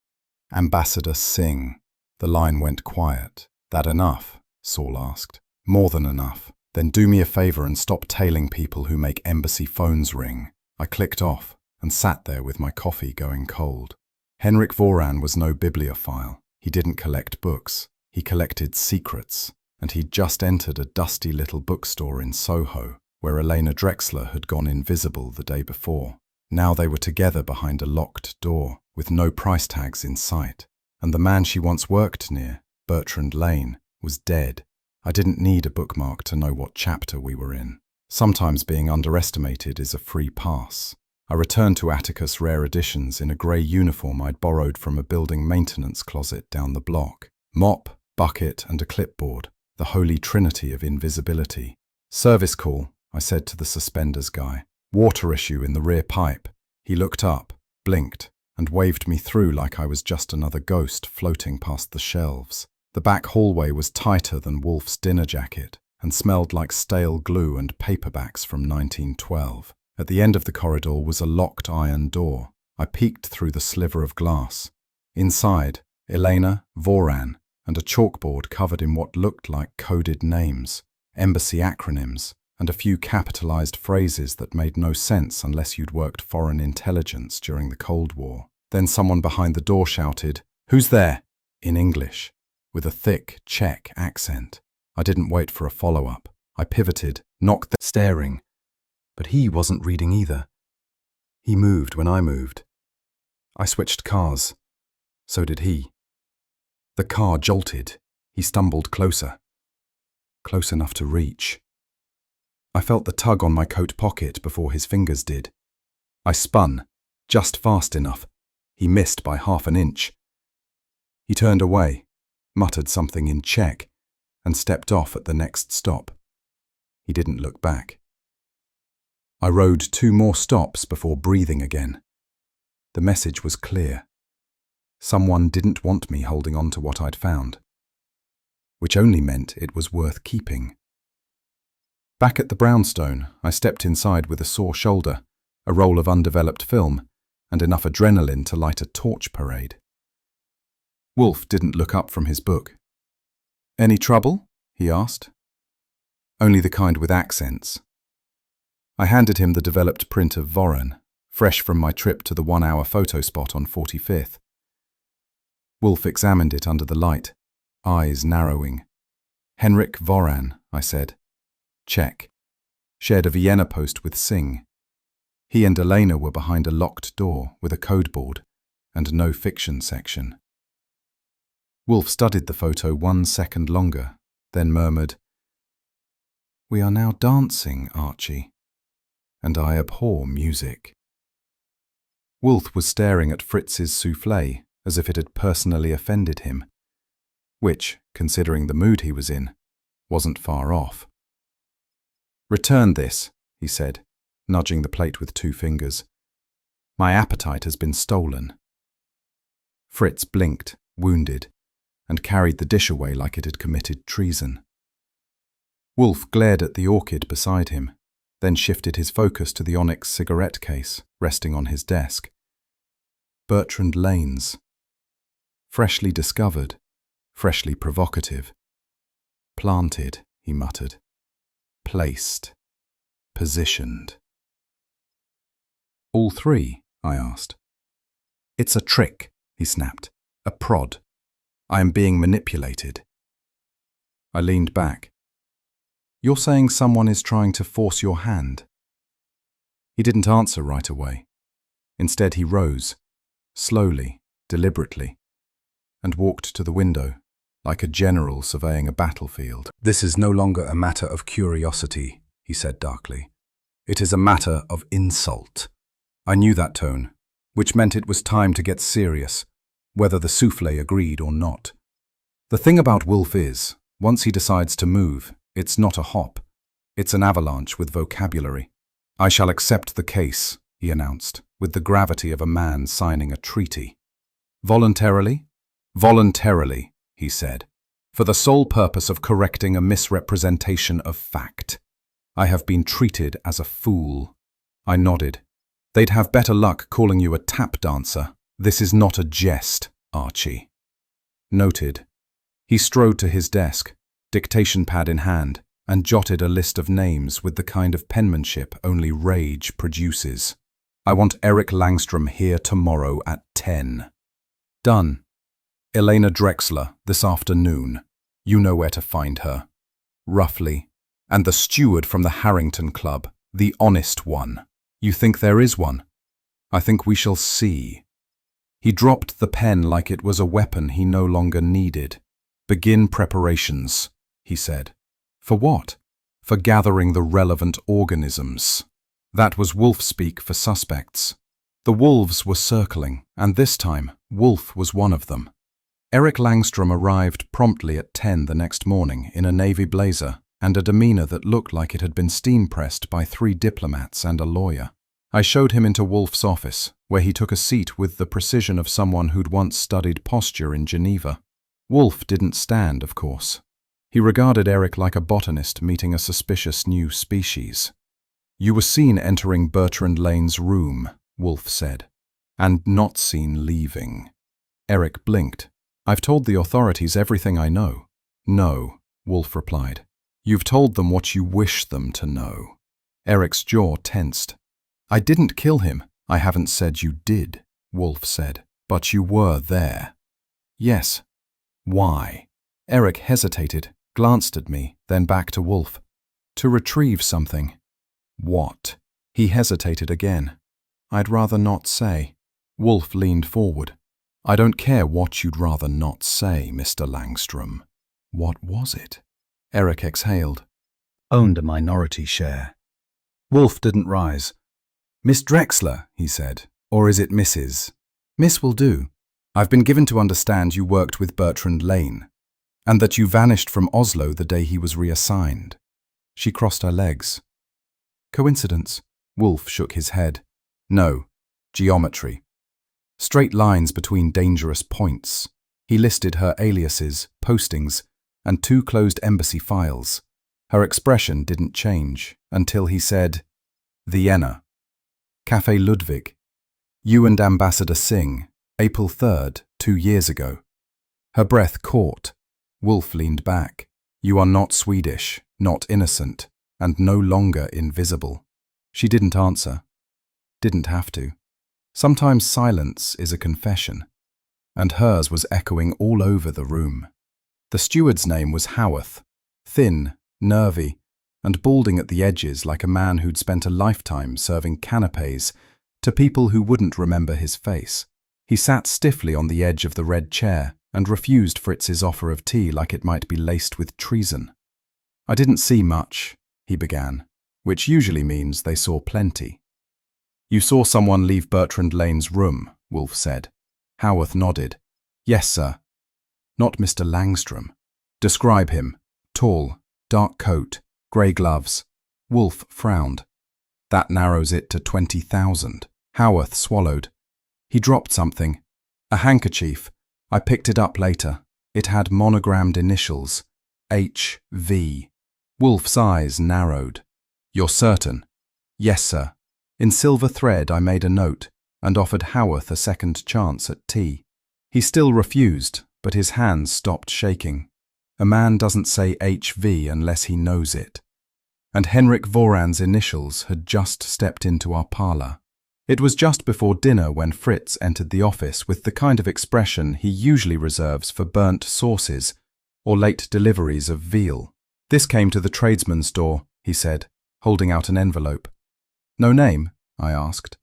"Ambassador Singh." The line went quiet. "That enough?" Saul asked. "More than enough." "Then do me a favor and stop tailing people who make embassy phones ring." I clicked off and sat there with my coffee going cold. Henrik Voran was no bibliophile. He didn't collect books. He collected secrets. And he'd just entered a dusty little bookstore in Soho, where Elena Drexler had gone invisible the day before. Now they were together behind a locked door, with no price tags in sight. And the man she once worked near, Bertrand Lane, was dead. I didn't need a bookmark to know what chapter we were in. Sometimes being underestimated is a free pass. I returned to Atticus Rare Editions in a grey uniform I'd borrowed from a building maintenance closet down the block. Mop, bucket, and a clipboard, the holy trinity of invisibility. "Service call," I said to the suspenders guy. "Water issue in the rear pipe." He looked up, blinked, and waved me through like I was just another ghost floating past the shelves. The back hallway was tighter than Wolfe's dinner jacket and smelled like stale glue and paperbacks from 1912. At the end of the corridor was a locked iron door. I peeked through the sliver of glass. Inside, Elena, Voran, and a chalkboard covered in what looked like coded names, embassy acronyms, and a few capitalized phrases that made no sense unless you'd worked foreign intelligence during the Cold War. Then someone behind the door shouted, "Who's there?" in English, with a thick Czech accent. I didn't wait for a follow-up. I pivoted, knocked the staring, but he wasn't reading either. He moved when I moved. I switched cars. So did he. The car jolted. He stumbled closer. Close enough to reach. I felt the tug on my coat pocket before his fingers did. I spun, just fast enough. He missed by half an inch. He turned away, muttered something in Czech, and stepped off at the next stop. He didn't look back. I rode 2 more stops before breathing again. The message was clear. Someone didn't want me holding on to what I'd found, which only meant it was worth keeping. Back at the brownstone, I stepped inside with a sore shoulder, a roll of undeveloped film, and enough adrenaline to light a torch parade. Wolfe didn't look up from his book. "Any trouble?" he asked. "Only the kind with accents." I handed him the developed print of Voran, fresh from my trip to the 1-hour photo spot on 45th. Wolfe examined it under the light, eyes narrowing. "Henrik Voran," I said. "Czech. Shared a Vienna post with Singh. He and Elena were behind a locked door with a code board and no fiction section." Wolfe studied the photo 1 second longer, then murmured, "We are now dancing, Archie, and I abhor music." Wolfe was staring at Fritz's soufflé as if it had personally offended him, which, considering the mood he was in, wasn't far off. "Return this," he said, nudging the plate with 2 fingers. "My appetite has been stolen." Fritz blinked, wounded, and carried the dish away like it had committed treason. Wolfe glared at the orchid beside him, then shifted his focus to the onyx cigarette case resting on his desk. Bertrand Lane's. Freshly discovered, freshly provocative. "Planted," he muttered. "Placed. Positioned." "All 3?" I asked. "It's a trick," he snapped. "A prod. I am being manipulated." I leaned back. "You're saying someone is trying to force your hand?" He didn't answer right away. Instead he rose, slowly, deliberately, and walked to the window, like a general surveying a battlefield. "This is no longer a matter of curiosity," he said darkly. "It is a matter of insult." I knew that tone, which meant it was time to get serious, whether the souffle agreed or not. The thing about Wolfe is, once he decides to move, it's not a hop. It's an avalanche with vocabulary. "I shall accept the case," he announced, with the gravity of a man signing a treaty. "Voluntarily?" "Voluntarily," he said, "for the sole purpose of correcting a misrepresentation of fact. I have been treated as a fool." I nodded. "They'd have better luck calling you a tap dancer. This is not a jest, Archie." Noted. He strode to his desk, dictation pad in hand, and jotted a list of names with the kind of penmanship only rage produces. "I want Eric Langstrom here tomorrow at 10. "Done. Elena Drexler, this afternoon. You know where to find her." "Roughly. And the steward from the Harrington Club, the honest one. You think there is one?" "I think we shall see." He dropped the pen like it was a weapon he no longer needed. "Begin preparations," he said. "For what?" "For gathering the relevant organisms." That was Wolfe speak for suspects. The wolves were circling, and this time, Wolfe was one of them. Eric Langstrom arrived promptly at 10 the next morning in a navy blazer and a demeanor that looked like it had been steam-pressed by 3 diplomats and a lawyer. I showed him into Wolfe's office, where he took a seat with the precision of someone who'd once studied posture in Geneva. Wolfe didn't stand, of course. He regarded Eric like a botanist meeting a suspicious new species. "You were seen entering Bertrand Lane's room," Wolfe said, "and not seen leaving." Eric blinked. "I've told the authorities everything I know." "No," Wolfe replied. "You've told them what you wish them to know." Eric's jaw tensed. "I didn't kill him." "I haven't said you did," Wolfe said, "but you were there." "Yes." "Why?" Eric hesitated, glanced at me, then back to Wolfe. "To retrieve something." "What?" He hesitated again. "I'd rather not say." Wolfe leaned forward. "I don't care what you'd rather not say, Mr. Langstrom." "What was it?" Eric exhaled. "Owned a minority share." Wolfe didn't rise. "Miss Drexler," he said, "or is it Mrs.? Miss will do. I've been given to understand you worked with Bertrand Lane, and that you vanished from Oslo the day he was reassigned." She crossed her legs. "Coincidence?" Wolfe shook his head. "No. Geometry. Straight lines between dangerous points." He listed her aliases, postings, and 2 closed embassy files. Her expression didn't change until he said, "Vienna. Café Ludwig. You and Ambassador Singh, April 3rd, 2 years ago." Her breath caught. Wolfe leaned back. "You are not Swedish, not innocent, and no longer invisible." She didn't answer. Didn't have to. Sometimes silence is a confession, and hers was echoing all over the room. The steward's name was Howarth, thin, nervy, and balding at the edges like a man who'd spent a lifetime serving canapés to people who wouldn't remember his face. He sat stiffly on the edge of the red chair and refused Fritz's offer of tea like it might be laced with treason. "I didn't see much," he began, which usually means they saw plenty. "You saw someone leave Bertrand Lane's room," Wolfe said. Howarth nodded. "Yes, sir." "Not Mr. Langstrom." "Describe him." "Tall, dark coat, grey gloves." Wolfe frowned. "That narrows it to 20,000. Howarth swallowed. "He dropped something. A handkerchief. I picked it up later. It had monogrammed initials. H.V. Wolfe's eyes narrowed. "You're certain?" "Yes, sir." In silver thread I made a note and offered Howarth a second chance at tea. He still refused, but his hands stopped shaking. A man doesn't say H.V. unless he knows it. And Henrik Voran's initials had just stepped into our parlour. It was just before dinner when Fritz entered the office with the kind of expression he usually reserves for burnt sauces or late deliveries of veal. "This came to the tradesman's door," he said, holding out an envelope. "No name?" I asked.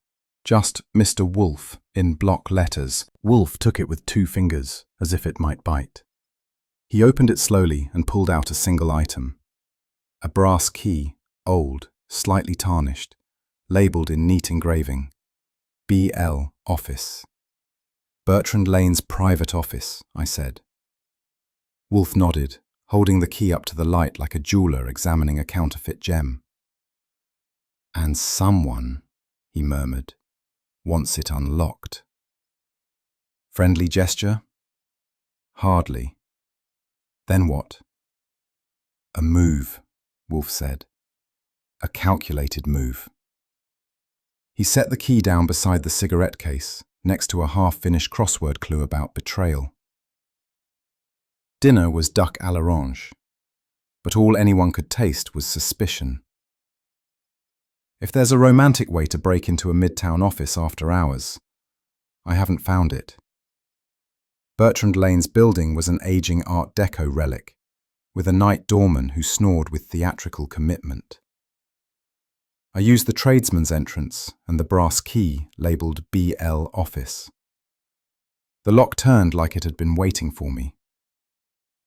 "Just Mr. Wolfe." in block letters. Wolfe took it with 2 fingers, as if it might bite. He opened it slowly and pulled out a single item. A brass key, old, slightly tarnished, labelled in neat engraving. B.L. Office. Bertrand Lane's private office, I said. Wolfe nodded, holding the key up to the light like a jeweller examining a counterfeit gem. And someone, he murmured, wants it unlocked. Friendly gesture? Hardly. Then what? A move, Wolfe said. A calculated move. He set the key down beside the cigarette case, next to a half-finished crossword clue about betrayal. Dinner was duck à l'orange, but all anyone could taste was suspicion. If there's a romantic way to break into a midtown office after hours, I haven't found it. Bertrand Lane's building was an aging Art Deco relic, with a night doorman who snored with theatrical commitment. I used the tradesman's entrance and the brass key labelled B.L. Office. The lock turned like it had been waiting for me.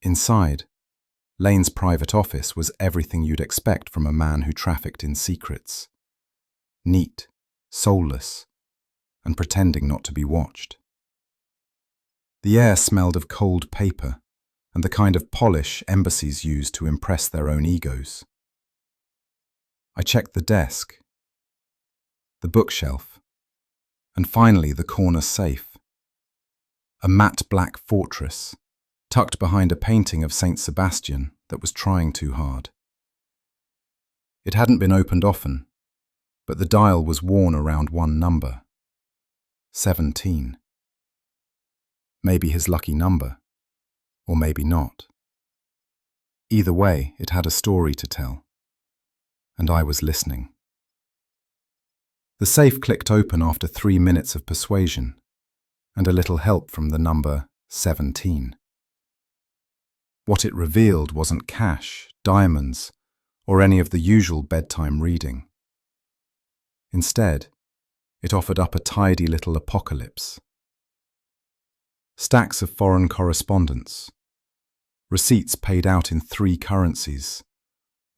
Inside, Lane's private office was everything you'd expect from a man who trafficked in secrets. Neat, soulless, and pretending not to be watched. The air smelled of cold paper and the kind of polish embassies use to impress their own egos. I checked the desk, the bookshelf, and finally the corner safe. A matte black fortress, tucked behind a painting of Saint Sebastian that was trying too hard. It hadn't been opened often, but the dial was worn around one number. 17. Maybe his lucky number, or maybe not. Either way, it had a story to tell, and I was listening. The safe clicked open after 3 minutes of persuasion, and a little help from the number 17. What it revealed wasn't cash, diamonds, or any of the usual bedtime reading. Instead, it offered up a tidy little apocalypse. Stacks of foreign correspondence, receipts paid out in 3 currencies,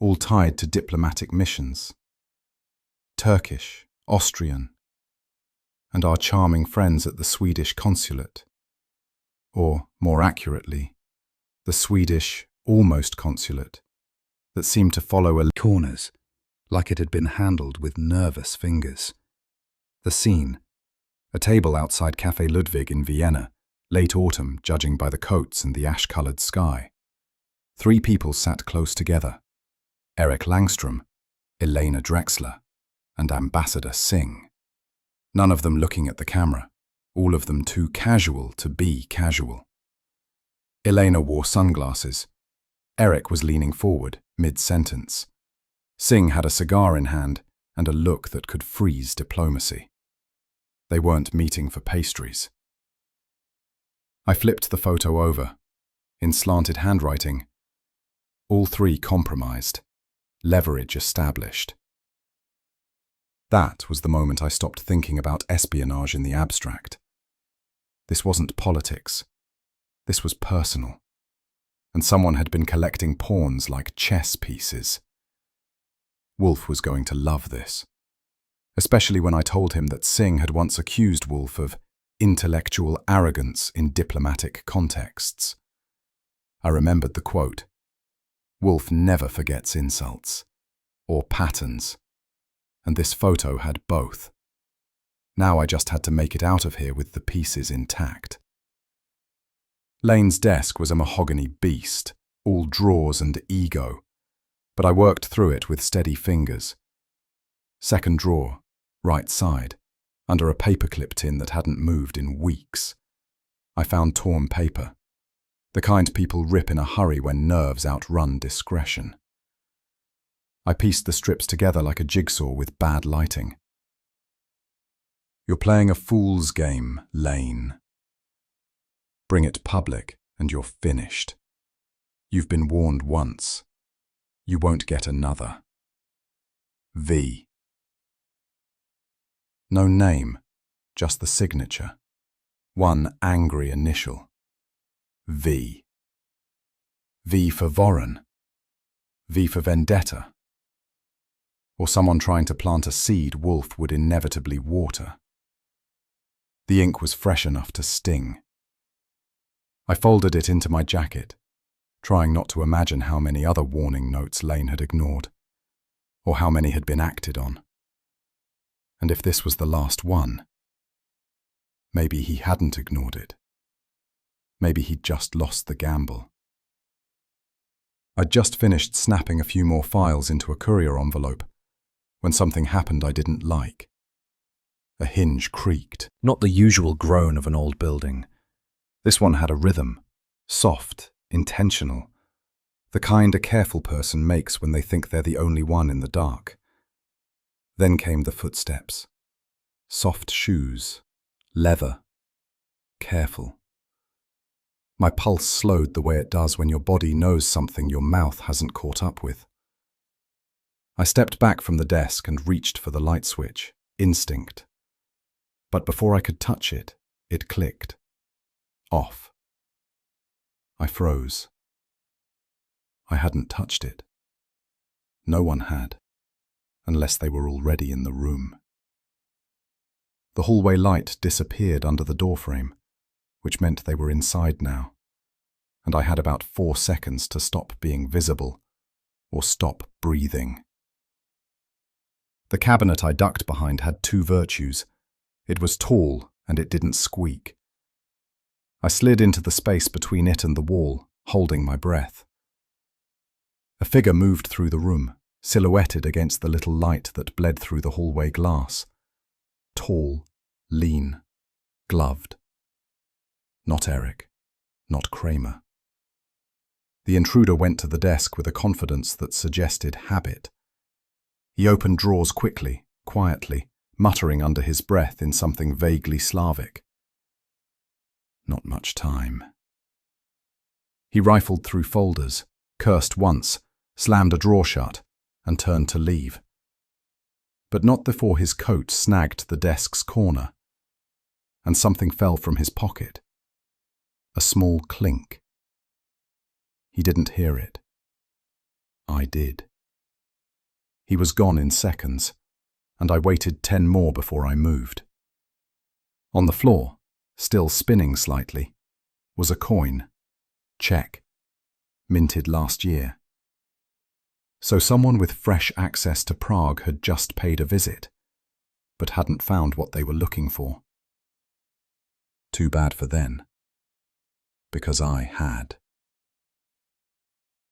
all tied to diplomatic missions. Turkish, Austrian, and our charming friends at the Swedish consulate, or, more accurately, the Swedish almost consulate that seemed to follow corners like it had been handled with nervous fingers. The scene, a table outside Café Ludwig in Vienna, late autumn judging by the coats and the ash-coloured sky. 3 people sat close together. Eric Langstrom, Elena Drexler, and Ambassador Singh. None of them looking at the camera, all of them too casual to be casual. Elena wore sunglasses. Eric was leaning forward, mid-sentence. Singh had a cigar in hand and a look that could freeze diplomacy. They weren't meeting for pastries. I flipped the photo over. In slanted handwriting, all 3 compromised. Leverage established. That was the moment I stopped thinking about espionage in the abstract. This wasn't politics. This was personal. And someone had been collecting pawns like chess pieces. Wolfe was going to love this, especially when I told him that Singh had once accused Wolfe of intellectual arrogance in diplomatic contexts. I remembered the quote. Wolfe never forgets insults, or patterns, and this photo had both. Now I just had to make it out of here with the pieces intact. Lane's desk was a mahogany beast, all drawers and ego, but I worked through it with steady fingers. Second drawer, right side, under a paperclip tin that hadn't moved in weeks. I found torn paper, the kind people rip in a hurry when nerves outrun discretion. I pieced the strips together like a jigsaw with bad lighting. You're playing a fool's game, Lane. Bring it public and you're finished. You've been warned once. You won't get another. V. No name, just the signature. One angry initial. V. V for Voron. V for vendetta. Or someone trying to plant a seed Wolfe would inevitably water. The ink was fresh enough to sting. I folded it into my jacket, trying not to imagine how many other warning notes Lane had ignored, or how many had been acted on. And if this was the last one, maybe he hadn't ignored it. Maybe he'd just lost the gamble. I'd just finished snapping a few more files into a courier envelope when something happened I didn't like. A hinge creaked. Not the usual groan of an old building. This one had a rhythm, soft, intentional, the kind a careful person makes when they think they're the only one in the dark. Then came the footsteps. Soft shoes, leather, careful. My pulse slowed the way it does when your body knows something your mouth hasn't caught up with. I stepped back from the desk and reached for the light switch, instinct. But before I could touch it, it clicked. Off. I froze. I hadn't touched it. No one had, unless they were already in the room. The hallway light disappeared under the doorframe, which meant they were inside now, and I had about 4 seconds to stop being visible or stop breathing. The cabinet I ducked behind had 2 virtues. It was tall and it didn't squeak. I slid into the space between it and the wall, holding my breath. A figure moved through the room, silhouetted against the little light that bled through the hallway glass. Tall, lean, gloved. Not Eric, not Kramer. The intruder went to the desk with a confidence that suggested habit. He opened drawers quickly, quietly, muttering under his breath in something vaguely Slavic. Not much time. He rifled through folders, cursed once, slammed a drawer shut, and turned to leave. But not before his coat snagged the desk's corner, and something fell from his pocket. A small clink. He didn't hear it. I did. He was gone in seconds, and I waited 10 more before I moved. On the floor, still spinning slightly, was a coin. Check. Minted last year. So someone with fresh access to Prague had just paid a visit, but hadn't found what they were looking for. Too bad for then. Because I had.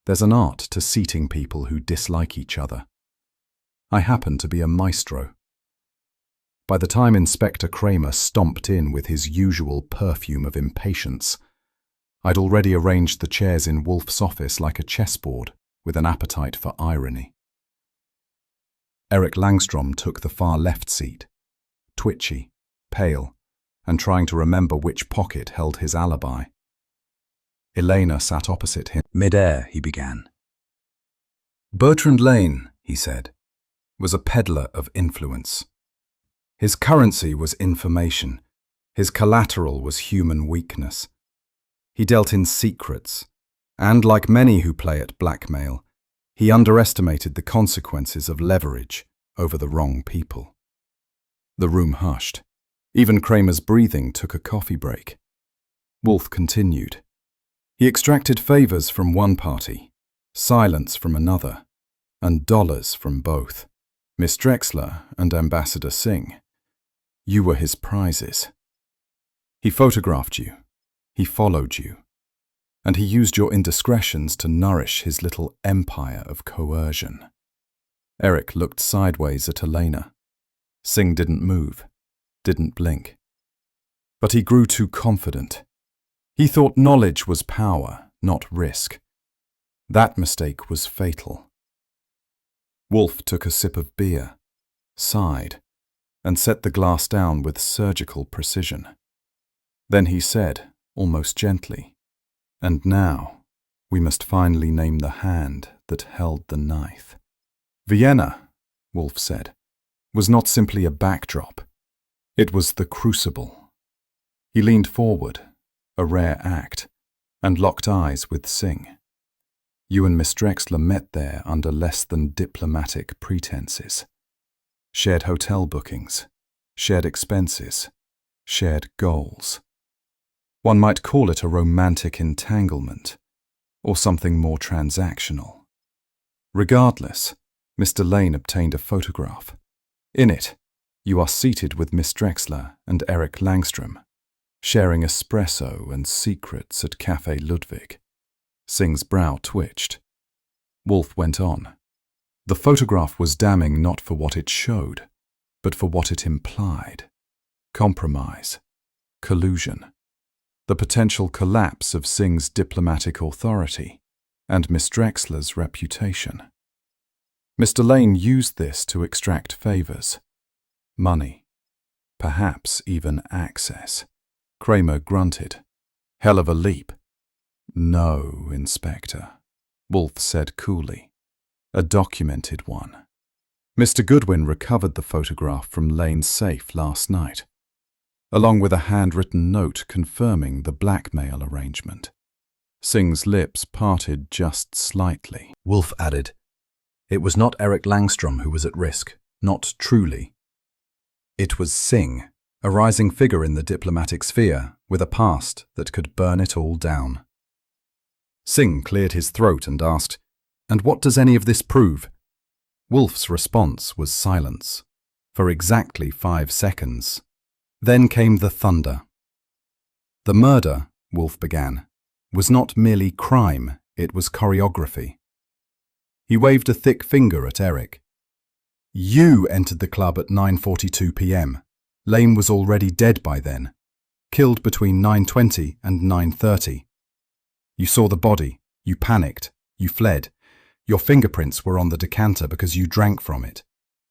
There's an art to seating people who dislike each other. I happen to be a maestro. By the time Inspector Kramer stomped in with his usual perfume of impatience, I'd already arranged the chairs in Wolfe's office like a chessboard with an appetite for irony. Eric Langstrom took the far left seat, twitchy, pale, and trying to remember which pocket held his alibi. Elena sat opposite him. Mid-air, he began. Bertrand Lane, he said, was a peddler of influence. His currency was information. His collateral was human weakness. He dealt in secrets, and like many who play at blackmail, he underestimated the consequences of leverage over the wrong people. The room hushed. Even Kramer's breathing took a coffee break. Wolfe continued. He extracted favors from one party, silence from another, and dollars from both. Miss Drexler and Ambassador Singh. You were his prizes. He photographed you. He followed you. And he used your indiscretions to nourish his little empire of coercion. Eric looked sideways at Elena. Singh didn't move, didn't blink. But he grew too confident. He thought knowledge was power, not risk. That mistake was fatal. Wolfe took a sip of beer, sighed, and set the glass down with surgical precision. Then he said, almost gently, "And now, we must finally name the hand that held the knife." Vienna, Wolfe said, was not simply a backdrop. It was the crucible. He leaned forward, a rare act, and locked eyes with Singh. You and Miss Drexler met there under less than diplomatic pretenses. Shared hotel bookings, shared expenses, shared goals. One might call it a romantic entanglement, or something more transactional. Regardless, Mr. Lane obtained a photograph. In it, you are seated with Miss Drexler and Eric Langstrom, sharing espresso and secrets at Café Ludwig. Singh's brow twitched. Wolfe went on. The photograph was damning not for what it showed, but for what it implied. Compromise, collusion, the potential collapse of Singh's diplomatic authority and Miss Drexler's reputation. Mr. Lane used this to extract favors, money, perhaps even access. Kramer grunted. Hell of a leap. No, Inspector, Wolfe said coolly. A documented one. Mr. Goodwin recovered the photograph from Lane's safe last night, along with a handwritten note confirming the blackmail arrangement. Singh's lips parted just slightly. Wolfe added, "It was not Eric Langstrom who was at risk, not truly. It was Singh, a rising figure in the diplomatic sphere with a past that could burn it all down." Singh cleared his throat and asked, "And what does any of this prove?" Wolfe's response was silence, for exactly 5 seconds. Then came the thunder. The murder, Wolfe began, was not merely crime, it was choreography. He waved a thick finger at Eric. You entered the club at 9:42 p.m. Lane was already dead by then, killed between 9:20 and 9:30. You saw the body, you panicked, you fled. Your fingerprints were on the decanter because you drank from it.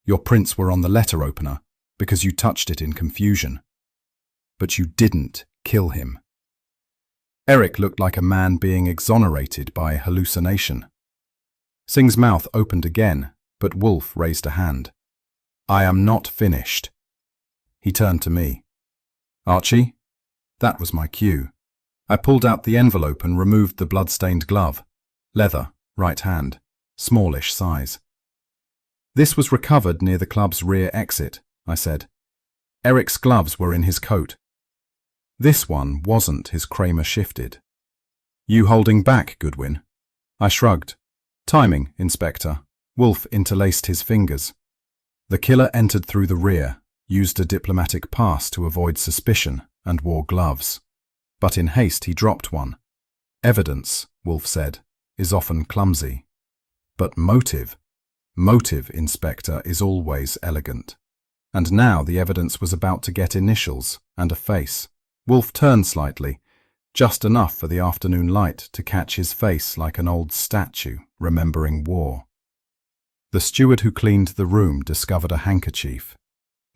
Your prints were on the letter opener because you touched it in confusion. But you didn't kill him. Eric looked like a man being exonerated by hallucination. Singh's mouth opened again, but Wolfe raised a hand. I am not finished. He turned to me. Archie? That was my cue. I pulled out the envelope and removed the blood-stained glove. Leather, right hand, smallish size. This was recovered near the club's rear exit, I said. Eric's gloves were in his coat. This one wasn't, his Kramer shifted. You holding back, Goodwin? I shrugged. Timing, Inspector. Wolfe interlaced his fingers. The killer entered through the rear, used a diplomatic pass to avoid suspicion, and wore gloves. But in haste he dropped one. Evidence, Wolfe said, is often clumsy. But motive, Inspector, is always elegant. And now the evidence was about to get initials and a face. Wolfe turned slightly, just enough for the afternoon light to catch his face like an old statue remembering war. The steward who cleaned the room discovered a handkerchief,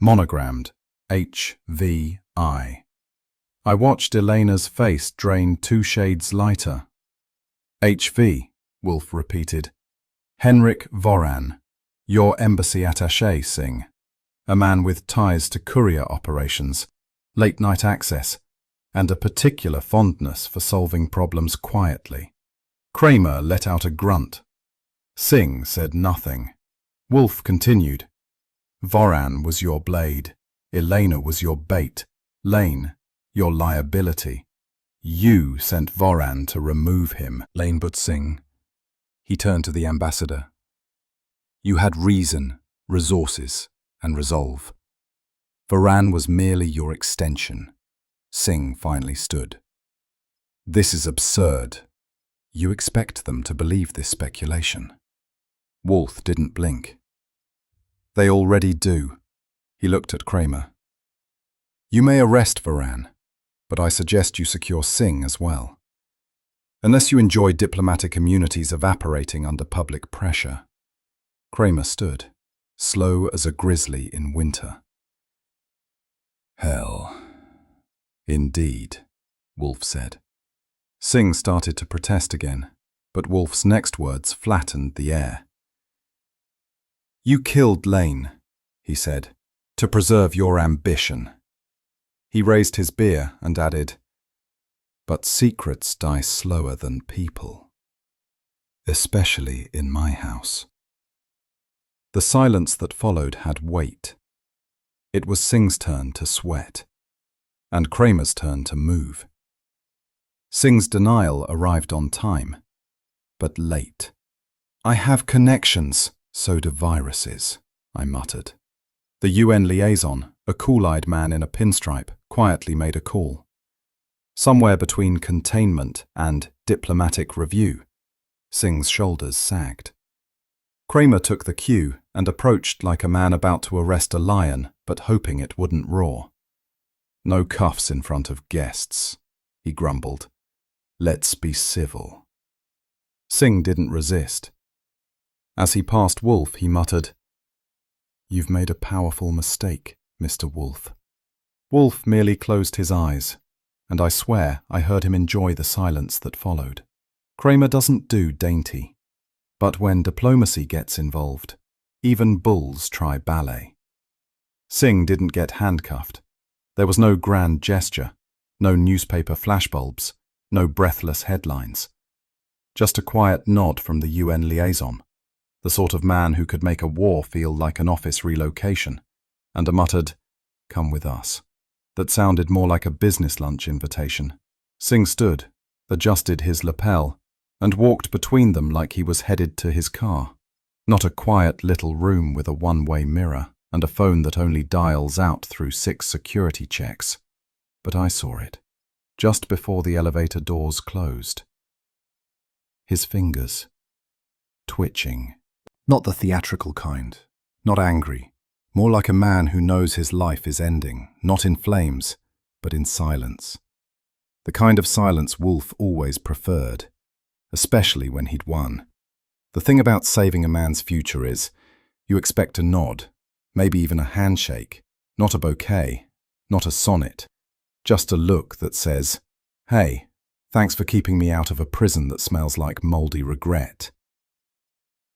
monogrammed HVI. I watched Elena's face drain 2 shades lighter. HV, Wolfe repeated. Henrik Voran, your embassy attaché, Singh. A man with ties to courier operations, late-night access, and a particular fondness for solving problems quietly. Kramer let out a grunt. Singh said nothing. Wolfe continued. Voran was your blade. Elena was your bait. Lane, your liability. You sent Voran to remove him. Lane but Singh. He turned to the ambassador. You had reason, resources, and resolve. Voran was merely your extension. Singh finally stood. This is absurd. You expect them to believe this speculation. Wolfe didn't blink. They already do. He looked at Kramer. You may arrest Voran, but I suggest you secure Singh as well. Unless you enjoy diplomatic immunities evaporating under public pressure. Kramer stood, slow as a grizzly in winter. Hell. Indeed, Wolfe said. Singh started to protest again, but Wolfe's next words flattened the air. You killed Lane, he said. To preserve your ambition. He raised his beer and added, but secrets die slower than people. Especially in my house. The silence that followed had weight. It was Singh's turn to sweat, and Kramer's turn to move. Singh's denial arrived on time, but late. I have connections, so do viruses, I muttered. The UN liaison, a cool-eyed man in a pinstripe, quietly made a call. Somewhere between containment and diplomatic review, Singh's shoulders sagged. Kramer took the cue and approached like a man about to arrest a lion, but hoping it wouldn't roar. No cuffs in front of guests, he grumbled. Let's be civil. Singh didn't resist. As he passed Wolfe, he muttered, You've made a powerful mistake, Mr. Wolfe. Wolfe merely closed his eyes, and I swear I heard him enjoy the silence that followed. Kramer doesn't do dainty, but when diplomacy gets involved, even bulls try ballet. Singh didn't get handcuffed. There was no grand gesture, no newspaper flashbulbs, no breathless headlines. Just a quiet nod from the UN liaison, the sort of man who could make a war feel like an office relocation, and a muttered, Come with us, that sounded more like a business lunch invitation. Singh stood, adjusted his lapel, and walked between them like he was headed to his car. Not a quiet little room with a one-way mirror and a phone that only dials out through 6 security checks. But I saw it, just before the elevator doors closed. His fingers, twitching. Not the theatrical kind, not angry, more like a man who knows his life is ending, not in flames, but in silence. The kind of silence Wolfe always preferred, especially when he'd won. The thing about saving a man's future is, you expect a nod, maybe even a handshake, not a bouquet, not a sonnet, just a look that says, Hey, thanks for keeping me out of a prison that smells like mouldy regret.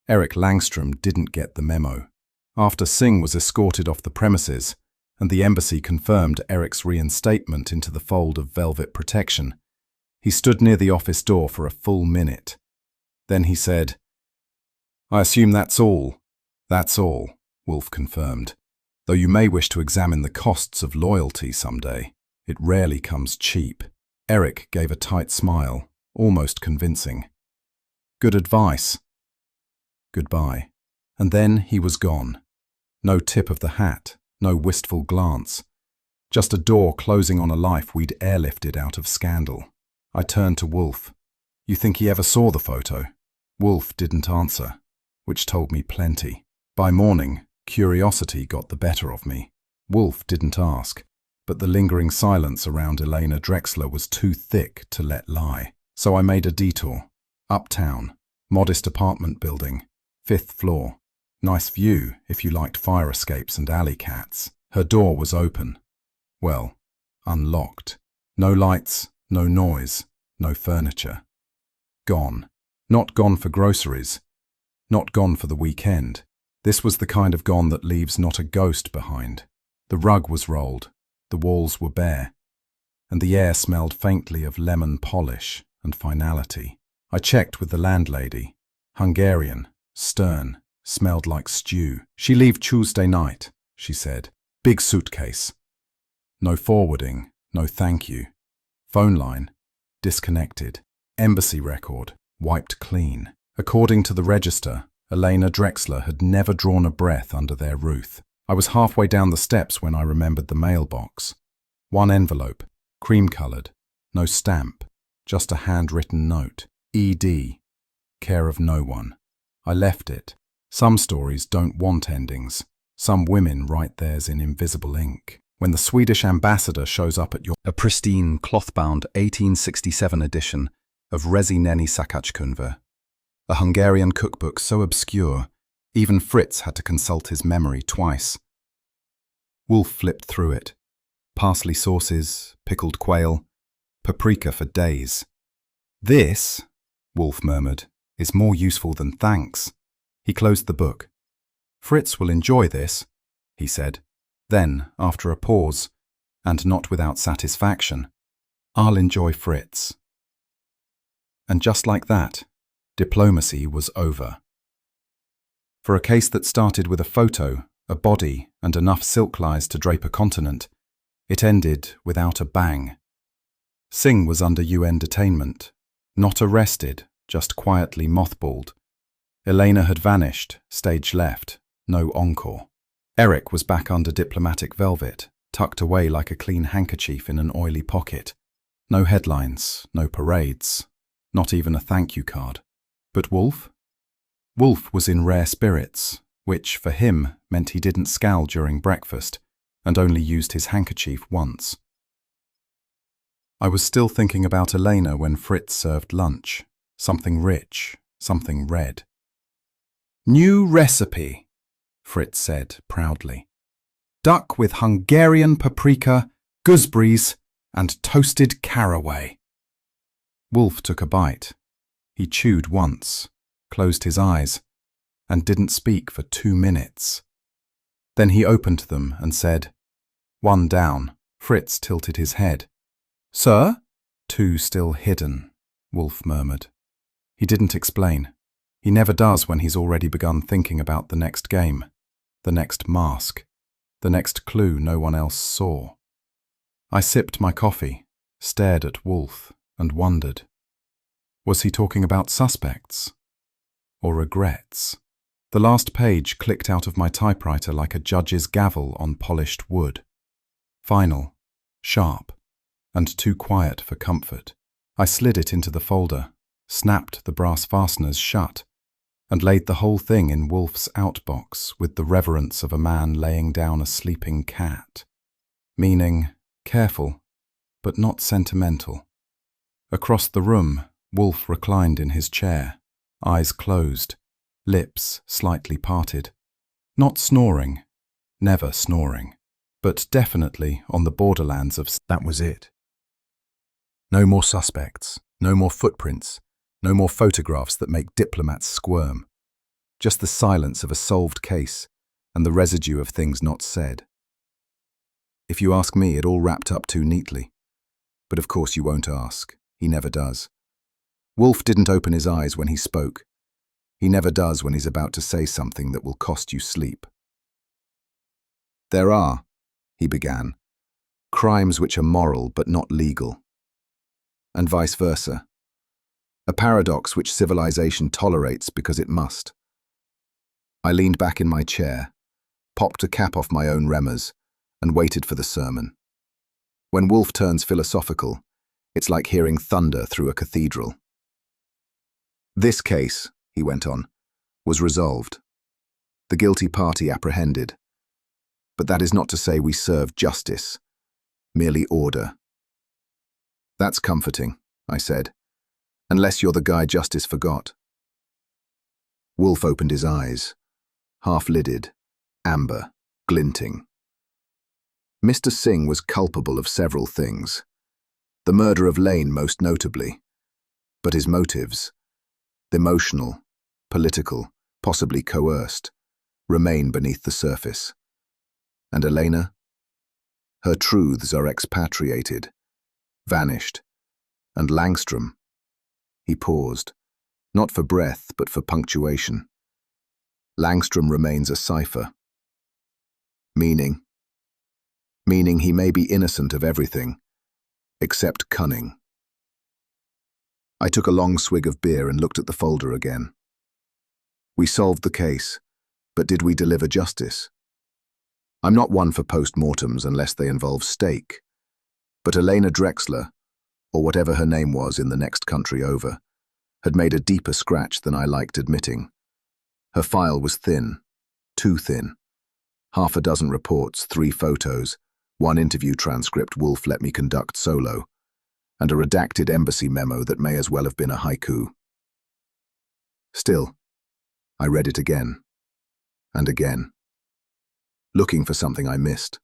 Eric Langstrom didn't get the memo. After Singh was escorted off the premises, and the embassy confirmed Eric's reinstatement into the fold of velvet protection, he stood near the office door for a full minute. Then he said, I assume that's all. That's all, Wolfe confirmed. Though you may wish to examine the costs of loyalty someday, it rarely comes cheap. Eric gave a tight smile, almost convincing. Good advice. Goodbye. And then he was gone. No tip of the hat, no wistful glance. Just a door closing on a life we'd airlifted out of scandal. I turned to Wolfe. You think he ever saw the photo? Wolfe didn't answer, which told me plenty. By morning, curiosity got the better of me. Wolfe didn't ask, but the lingering silence around Elena Drexler was too thick to let lie. So I made a detour. Uptown, modest apartment building, 5th floor. Nice view if you liked fire escapes and alley cats. Her door was open. Well, unlocked. No lights, no noise, no furniture. Gone. Not gone for groceries. Not gone for the weekend. This was the kind of gone that leaves not a ghost behind. The rug was rolled, the walls were bare, and the air smelled faintly of lemon polish and finality. I checked with the landlady. Hungarian, stern, smelled like stew. She leave Tuesday night, she said. Big suitcase. No forwarding, no thank you. Phone line, disconnected. Embassy record, wiped clean. According to the register, Elena Drexler had never drawn a breath under their roof. I was halfway down the steps when I remembered the mailbox. One envelope, cream-coloured, no stamp, just a handwritten note. E.D. Care of no one. I left it. Some stories don't want endings. Some women write theirs in invisible ink. When the Swedish ambassador shows up at a pristine cloth-bound 1867 edition of Resineni Sakachkunver, a Hungarian cookbook so obscure, even Fritz had to consult his memory twice. Wolfe flipped through it. Parsley sauces, pickled quail, paprika for days. This, Wolfe murmured, is more useful than thanks. He closed the book. Fritz will enjoy this, he said. Then, after a pause, and not without satisfaction, "I'll enjoy Fritz." And just like that, diplomacy was over. For a case that started with a photo, a body, and enough silk lies to drape a continent, it ended without a bang. Singh was under UN detainment, not arrested, just quietly mothballed. Elena had vanished, stage left, no encore. Eric was back under diplomatic velvet, tucked away like a clean handkerchief in an oily pocket. No headlines, no parades, not even a thank you card. But Wolfe? Wolfe was in rare spirits, which, for him, meant he didn't scowl during breakfast and only used his handkerchief once. I was still thinking about Elena when Fritz served lunch. Something rich, something red. "New recipe," Fritz said proudly. "Duck with Hungarian paprika, gooseberries, and toasted caraway." Wolfe took a bite. He chewed once, closed his eyes, and didn't speak for 2 minutes. Then he opened them and said, "One down." Fritz tilted his head. "Sir?" "Two still hidden," Wolfe murmured. He didn't explain. He never does when he's already begun thinking about the next game, the next mask, the next clue no one else saw. I sipped my coffee, stared at Wolfe, and wondered. Was he talking about suspects? Or regrets? The last page clicked out of my typewriter like a judge's gavel on polished wood. Final, sharp, and too quiet for comfort. I slid it into the folder, snapped the brass fasteners shut, and laid the whole thing in Wolfe's outbox with the reverence of a man laying down a sleeping cat. Meaning, careful, but not sentimental. Across the room, Wolfe reclined in his chair, eyes closed, lips slightly parted. Not snoring, never snoring, but definitely on the borderlands of that was it. No more suspects, no more footprints, no more photographs that make diplomats squirm. Just the silence of a solved case and the residue of things not said. If you ask me, it all wrapped up too neatly. But of course you won't ask. He never does. Wolfe didn't open his eyes when he spoke. He never does when he's about to say something that will cost you sleep. "There are," he began, "crimes which are moral but not legal. And vice versa. A paradox which civilization tolerates because it must." I leaned back in my chair, popped a cap off my own remmers, and waited for the sermon. When Wolfe turns philosophical, it's like hearing thunder through a cathedral. "This case," he went on, "was resolved. The guilty party apprehended. But that is not to say we serve justice, merely order." "That's comforting," I said, "unless you're the guy justice forgot." Wolfe opened his eyes, half-lidded, amber, glinting. Mr. Singh was culpable of several things, the murder of Lane most notably, but his motives, emotional, political, possibly coerced, remain beneath the surface. And Elena? Her truths are expatriated, vanished, and Langstrom? He paused, not for breath but for punctuation. Langstrom remains a cipher. Meaning he may be innocent of everything, except cunning. I took a long swig of beer and looked at the folder again. We solved the case, but did we deliver justice? I'm not one for post-mortems unless they involve steak, but Elena Drexler, or whatever her name was in the next country over, had made a deeper scratch than I liked admitting. Her file was thin, too thin. 6 reports, 3 photos, 1 interview transcript Wolfe let me conduct solo, and a redacted embassy memo that may as well have been a haiku. Still, I read it again, and again, looking for something I missed.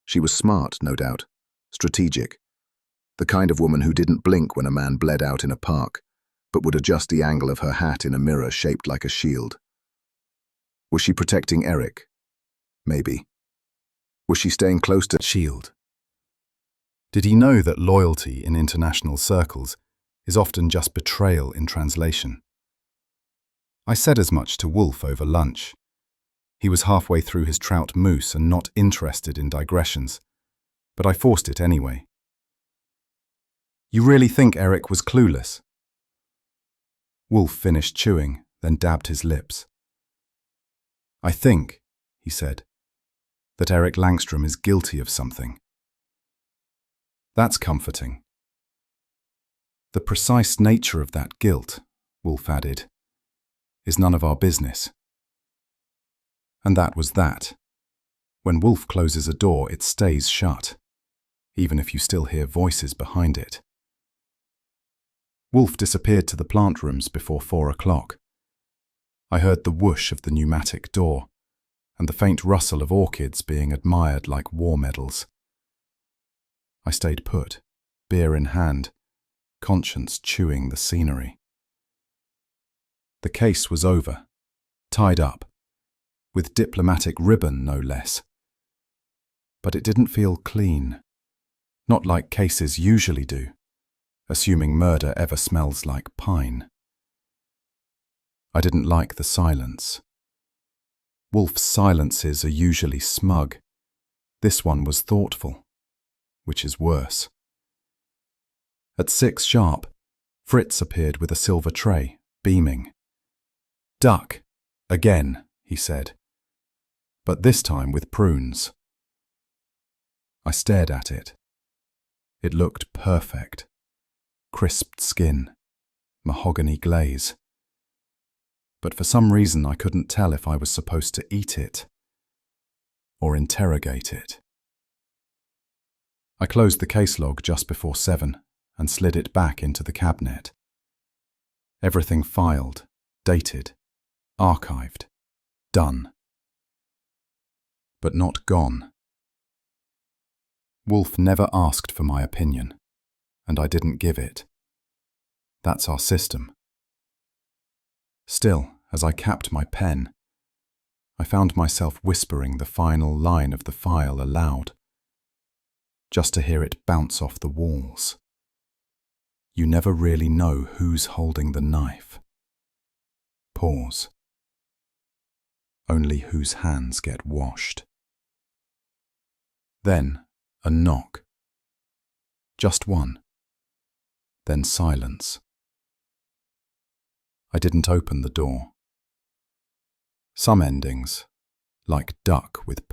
She was smart, no doubt, strategic, the kind of woman who didn't blink when a man bled out in a park, but would adjust the angle of her hat in a mirror shaped like a shield. Was she protecting Eric? Maybe. Was she staying close to Shield? Did he know that loyalty in international circles is often just betrayal in translation? I said as much to Wolfe over lunch. He was halfway through his trout mousse and not interested in digressions, but I forced it anyway. You really think Eric was clueless? Wolfe finished chewing, then dabbed his lips. I think, he said, that Eric Langstrom is guilty of something. That's comforting. The precise nature of that guilt, Wolfe added, is none of our business. And that was that. When Wolfe closes a door, it stays shut, even if you still hear voices behind it. Wolfe disappeared to the plant rooms before 4 o'clock. I heard the whoosh of the pneumatic door and the faint rustle of orchids being admired like war medals. I stayed put, beer in hand, conscience chewing the scenery. The case was over, tied up, with diplomatic ribbon no less. But it didn't feel clean, not like cases usually do, assuming murder ever smells like pine. I didn't like the silence. Wolfe's silences are usually smug. This one was thoughtful, which is worse. At 6 sharp, Fritz appeared with a silver tray, beaming. "Duck, again," he said, but this time with prunes. I stared at it. It looked perfect. Crisped skin, mahogany glaze. But for some reason I couldn't tell if I was supposed to eat it or interrogate it. I closed the case log just before 7 and slid it back into the cabinet. Everything filed, dated, archived, done. But not gone. Wolfe never asked for my opinion, and I didn't give it. That's our system. Still, as I capped my pen, I found myself whispering the final line of the file aloud, just to hear it bounce off the walls. You never really know who's holding the knife. Pause. Only whose hands get washed. Then a knock. Just one. Then silence. I didn't open the door. Some endings, like duck with